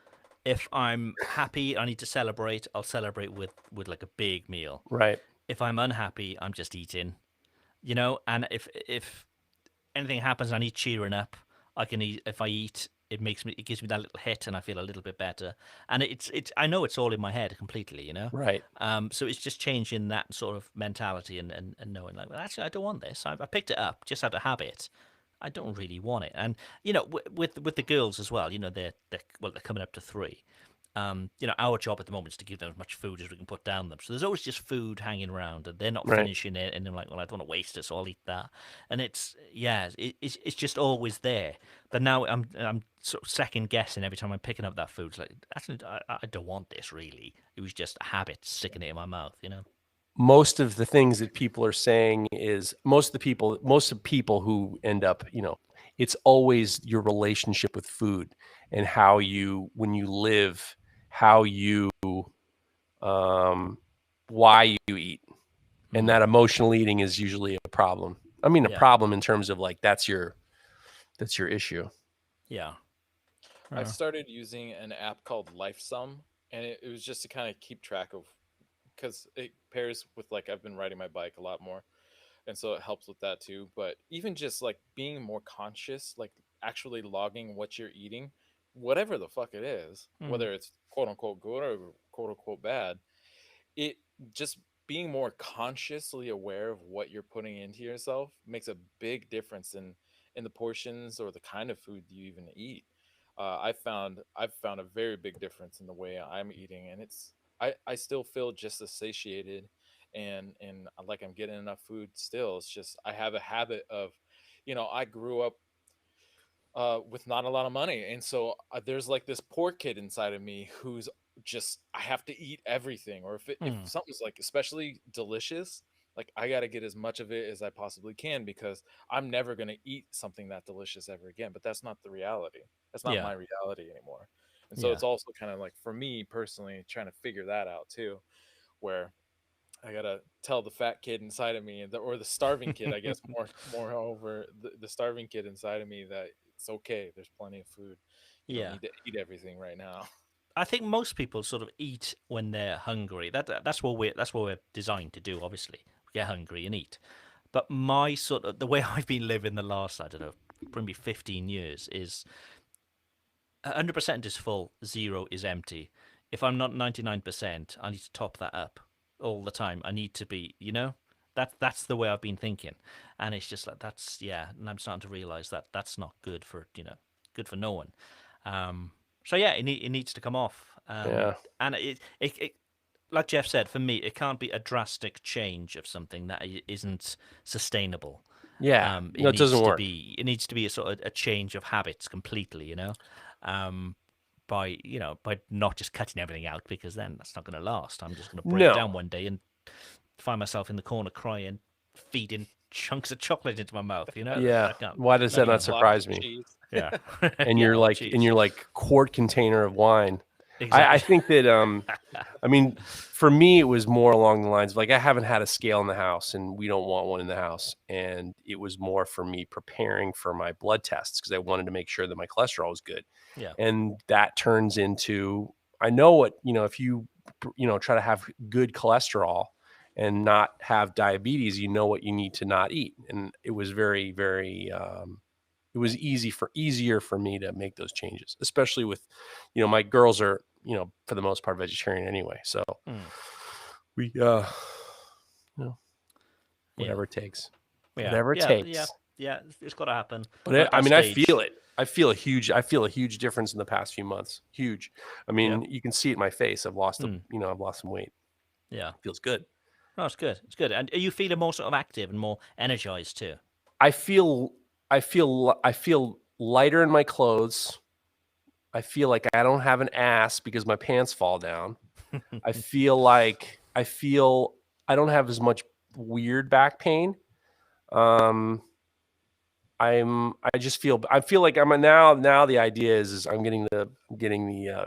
if I'm happy, I need to celebrate. I'll celebrate with like a big meal. Right. If I'm unhappy, I'm just eating, And if anything happens, I need cheering up. I can eat. If I eat, it gives me that little hit, and I feel a little bit better. And it's. I know it's all in my head completely, Right. So it's just changing that sort of mentality and knowing like, well, actually, I don't want this. I picked it up just out of habit. I don't really want it. And with the girls as well, they're coming up to 3. Our job at the moment is to give them as much food as we can put down them. So there's always just food hanging around, and they're not Right. finishing it, and they're like, "Well, I don't want to waste it, so I'll eat that." And it's just always there. But now I'm sort of second guessing every time I'm picking up that food. It's like, actually, I don't want this really. It was just a habit sticking it in my mouth, Most of the things that people are saying is most of people who end up, it's always your relationship with food and how when you live, how you, why you eat. And that emotional eating is usually a problem. I mean, a Yeah. problem in terms of like, that's your issue. Yeah. I started using an app called LifeSum, and it was just to kind of keep track of, because it pairs with like I've been riding my bike a lot more, and so it helps with that too. But even just like being more conscious, like actually logging what you're eating, whatever the fuck it is, whether it's quote unquote good or quote unquote bad, it just being more consciously aware of what you're putting into yourself makes a big difference in the portions or the kind of food you even eat. I've found a very big difference in the way I'm eating, and I still feel just as satiated and like I'm getting enough food still. It's just I have a habit of, I grew up with not a lot of money, and so there's like this poor kid inside of me who's just I have to eat everything, or if something's like especially delicious, like I got to get as much of it as I possibly can because I'm never going to eat something that delicious ever again. But that's not the reality. That's not Yeah. my reality anymore. And so Yeah. it's also kind of like for me personally trying to figure that out too, where I gotta tell the fat kid inside of me, or the starving kid, I guess, moreover, the starving kid inside of me, that it's okay. There's plenty of food. You don't Yeah. need to eat everything right now. I think most people sort of eat when they're hungry. That's what we're designed to do. Obviously, we get hungry and eat. But my sort of the way I've been living the last, I don't know, probably 15 years is 100% is full, 0 is empty. If I'm not 99%, I need to top that up all the time. I need to be, that's the way I've been thinking, and it's just like and I'm starting to realize that that's not good for good for no one. So yeah, it needs to come off. Yeah. And it like Jeff said, for me, it can't be a drastic change of something that isn't sustainable. Yeah. It No, it needs doesn't to work. be it needs to be a sort of a change of habits completely, by not just cutting everything out, because then that's not going to last. I'm just going to break No. down one day and find myself in the corner crying, feeding chunks of chocolate into my mouth. Yeah. Why does that not surprise me? Cheese. Yeah. And Yeah, you're or like, cheese. and you're like quart container of wine. Exactly. I think that, I mean, for me, it was more along the lines of like, I haven't had a scale in the house and we don't want one in the house. And it was more for me preparing for my blood tests because I wanted to make sure that my cholesterol was good. Yeah. And that turns into, I know what, if you, try to have good cholesterol and not have diabetes, you know what you need to not eat. And it was very, very, it was easier for me to make those changes, especially with, my girls are, for the most part vegetarian anyway. So we, whatever it takes. Yeah. Whatever it yeah, takes. Yeah, it's got to happen. But At I that mean, I stage- feel it. I feel a huge difference in the past few months. Huge. I mean, you can see it in my face. I've lost, I've lost some weight. Yeah. Feels good. No, it's good. It's good. And are you feeling more sort of active and more energized too? I feel lighter in my clothes. I feel like I don't have an ass because my pants fall down. I feel I don't have as much weird back pain. I feel like I'm now the idea is I'm getting the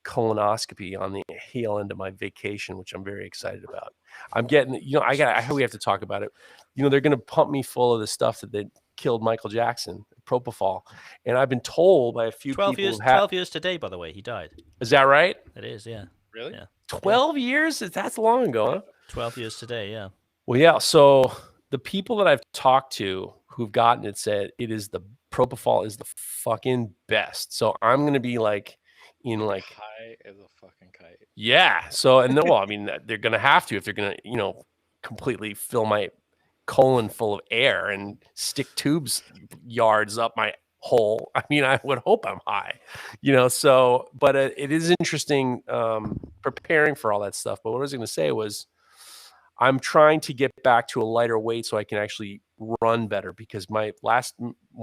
colonoscopy on the heel end of my vacation, which I'm very excited about. I'm getting, I hope we have to talk about it. They're going to pump me full of the stuff that they killed Michael Jackson, propofol. And I've been told by a few 12 people. 12 years today, by the way, he died. Is that right? It is, yeah. Really? Yeah. 12 years? That's long ago, huh? 12 years today, yeah. Well, yeah. So the people that I've talked to who've gotten it said the propofol is the fucking best. So I'm going to be high as a fucking kite. Yeah. So, and well, I mean, they're going to have to if they're going to, completely fill my colon full of air and stick tubes yards up my hole. I mean, I would hope I'm high, so, but it is interesting preparing for all that stuff. But what I was going to say was I'm trying to get back to a lighter weight so I can actually run better because when I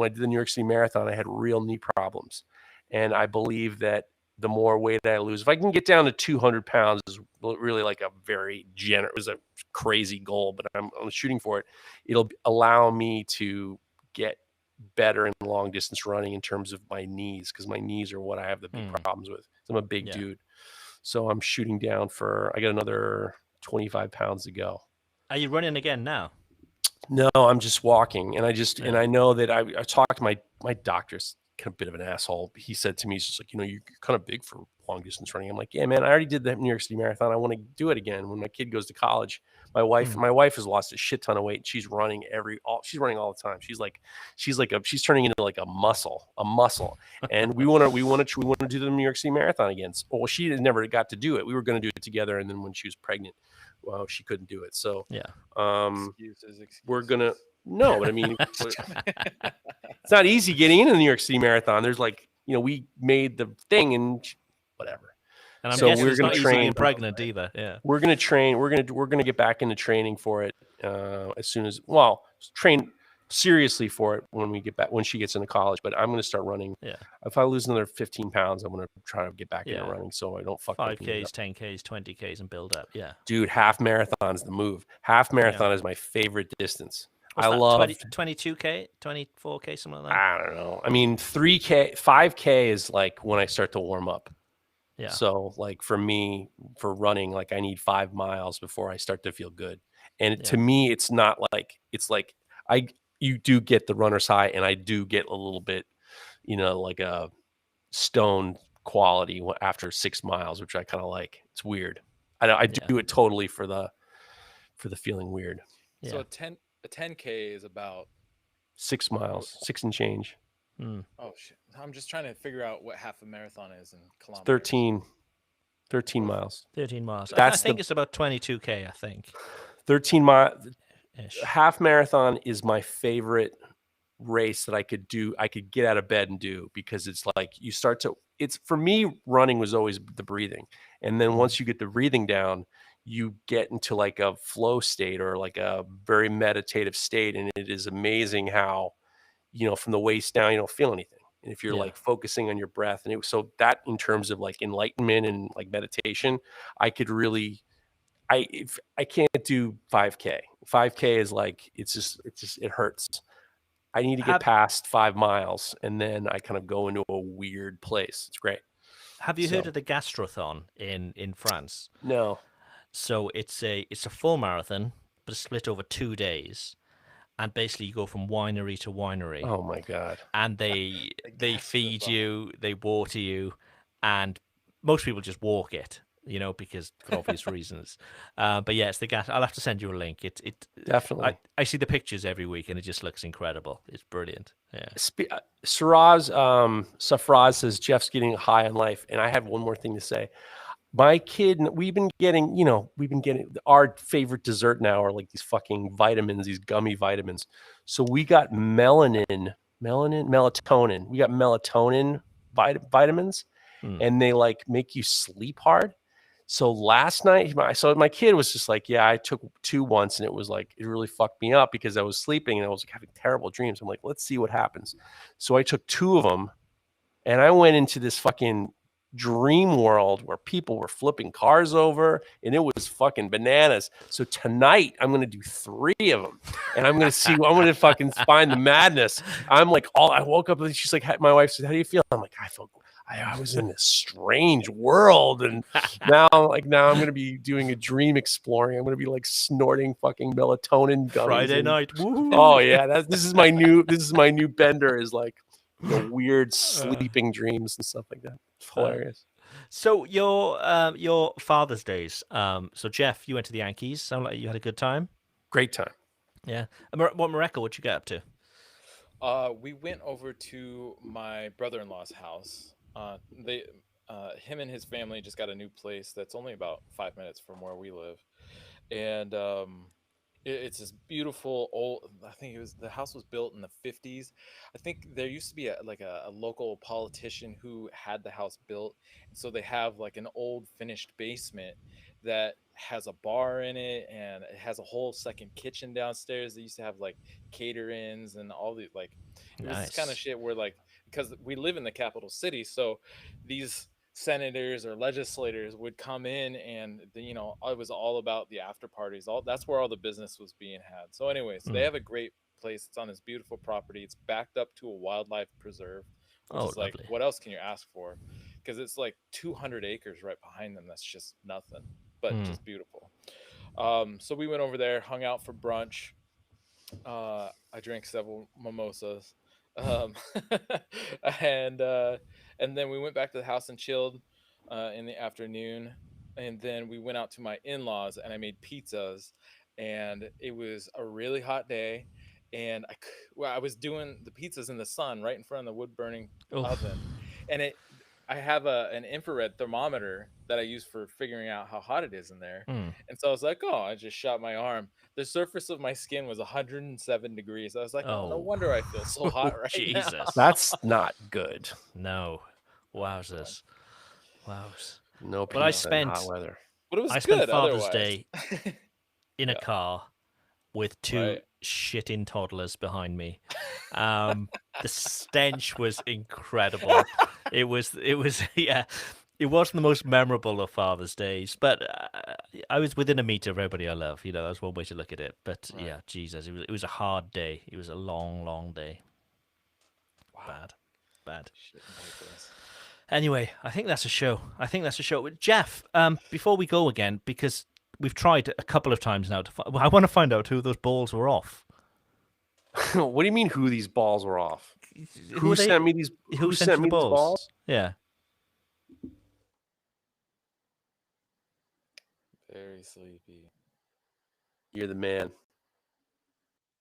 did the New York City Marathon, I had real knee problems. And I believe that the more weight I lose, if I can get down to 200 pounds, is really like a very generous, it was a crazy goal, but I'm shooting for it. It'll allow me to get better in long distance running in terms of my knees, because my knees are what I have the big problems with. So I'm a big dude. So I'm shooting down I got another 25 pounds to go. Are you running again now? No, I'm just walking. And and I know that I talked to my doctor's kind of bit of an asshole. He said to me, he's just like, you're kind of big for long distance running. I'm like, yeah, man, I already did the New York City Marathon. I want to do it again. When my kid goes to college, my wife has lost a shit ton of weight. She's running she's running all the time. She's turning into like a muscle. And we want to do the New York City Marathon again. Well, she never got to do it. We were going to do it together. And then when she was pregnant, well, she couldn't do it. So, Excuses. we're going to, no, but I mean, it's not easy getting into the New York City Marathon. There's we made the thing and whatever. And I'm so guessing we're it's going not to easy train being pregnant either. Yeah. We're going to train. We're going to get back into training for it as soon as, train seriously for it when she gets into college. But I'm going to start running. Yeah. If I lose another 15 pounds, I'm going to try to get back into running so I don't fuck 5Ks, 10Ks, 20Ks and build up. Yeah. Dude, half marathon's the move. Half marathon is my favorite distance. What's I love 22K, 24K, something like that. I don't know. I mean, 3K, 5K is like when I start to warm up. Yeah. So like for me, for running, like I need 5 miles before I start to feel good. And to me, it's not like, it's like you do get the runner's high, and I do get a little bit, like a stone quality after 6 miles, which I kind of like. It's weird. I do it totally for the feeling weird. Yeah. So a 10K is about 6 miles, 6 and change. Oh shit! I'm just trying to figure out what half a marathon is in kilometers. 13 miles. 13 miles. I think it's about 22K. I think 13 miles. Half marathon is my favorite race that I could do. I could get out of bed and do, because it's like it's for me, running was always the breathing, and then once you get the breathing down, you get into like a flow state or like a very meditative state, and it is amazing how, from the waist down, you don't feel anything. And if you're like focusing on your breath, and so that in terms of like enlightenment and like meditation, I could really, I can't do 5K. 5K is like, it hurts. I need to get past 5 miles, and then I kind of go into a weird place. It's great. Have you heard of the Gastrothon in France? No. So it's a full marathon, but it's split over 2 days. And basically you go from winery to winery. Oh my God. And they feed you, they water you, and most people just walk it, because for obvious reasons. But yeah, it's the gas. I'll have to send you a link. It definitely. I see the pictures every week, and it just looks incredible. It's brilliant. Yeah. Safraz says Jeff's getting high on life, and I have one more thing to say. my kid, we've been getting our favorite dessert now are like these fucking vitamins, these gummy vitamins. So we got melatonin. We got melatonin vitamins, and they like make you sleep hard. So last night, my kid was just like, yeah, I took 2 once, and it was like, it really fucked me up because I was sleeping and I was like having terrible dreams. I'm like, let's see what happens. So I took 2 of them, and I went into this fucking dream world where people were flipping cars over, and it was fucking bananas. So tonight I'm going to do 3 of them, and I'm going to fucking find the madness. I'm like, I woke up and she's like, my wife said, how do you feel? I'm like, I was in this strange world, and now I'm going to be doing a dream exploring. I'm going to be like snorting fucking melatonin gummies. Friday night. Woo-hoo. Oh yeah, this is my new bender, is like, weird sleeping dreams and stuff like that. It's hilarious. So your Father's Days. So Geoff, you went to the Yankees. Sound like you had a good time. Great time. Yeah. What Mareko? What'd you get up to? We went over to my brother-in-law's house. Him and his family just got a new place that's only about 5 minutes from where we live, and it's this beautiful old. I think the house was built in the 50s. I think there used to be a local politician who had the house built, and so they have like an old finished basement that has a bar in it, and it has a whole second kitchen downstairs. They used to have like caterings and all the like. It was this kind of shit where like, because we live in the capital city, so these senators or legislators would come in, and it was all about the after parties. That's where all the business was being had. So anyways, they have a great place. It's on this beautiful property. It's backed up to a wildlife preserve, which is like, what else can you ask for? Because it's like 200 acres right behind them. That's just nothing, but just beautiful. So we went over there, hung out for brunch. I drank several mimosas, and then we went back to the house and chilled in the afternoon, and then we went out to my in-laws, and I made pizzas, and it was a really hot day, and I was doing the pizzas in the sun right in front of the wood burning oven, and I have an infrared thermometer that I use for figuring out how hot it is in there. And so I was like, I just shot my arm. The surface of my skin was 107 degrees. I was like, no wonder I feel so hot right Jesus. now. That's not good. No. Wowzers. No, but I spent hot weather. But it was spent good Father's otherwise. Day in a car with 2 shitting toddlers behind me. The stench was incredible. It was yeah. It wasn't the most memorable of Father's Days, but I was within a meter of everybody I love. That's one way to look at it. But yeah, Jesus, it was a hard day. It was a long, long day. Wow. Bad. Anyway, I think that's a show. Geoff, before we go again, because we've tried a couple of times now I want to find out who those balls were off. What do you mean who these balls were off? Who sent me these balls? Yeah. Very sleepy. You're the man.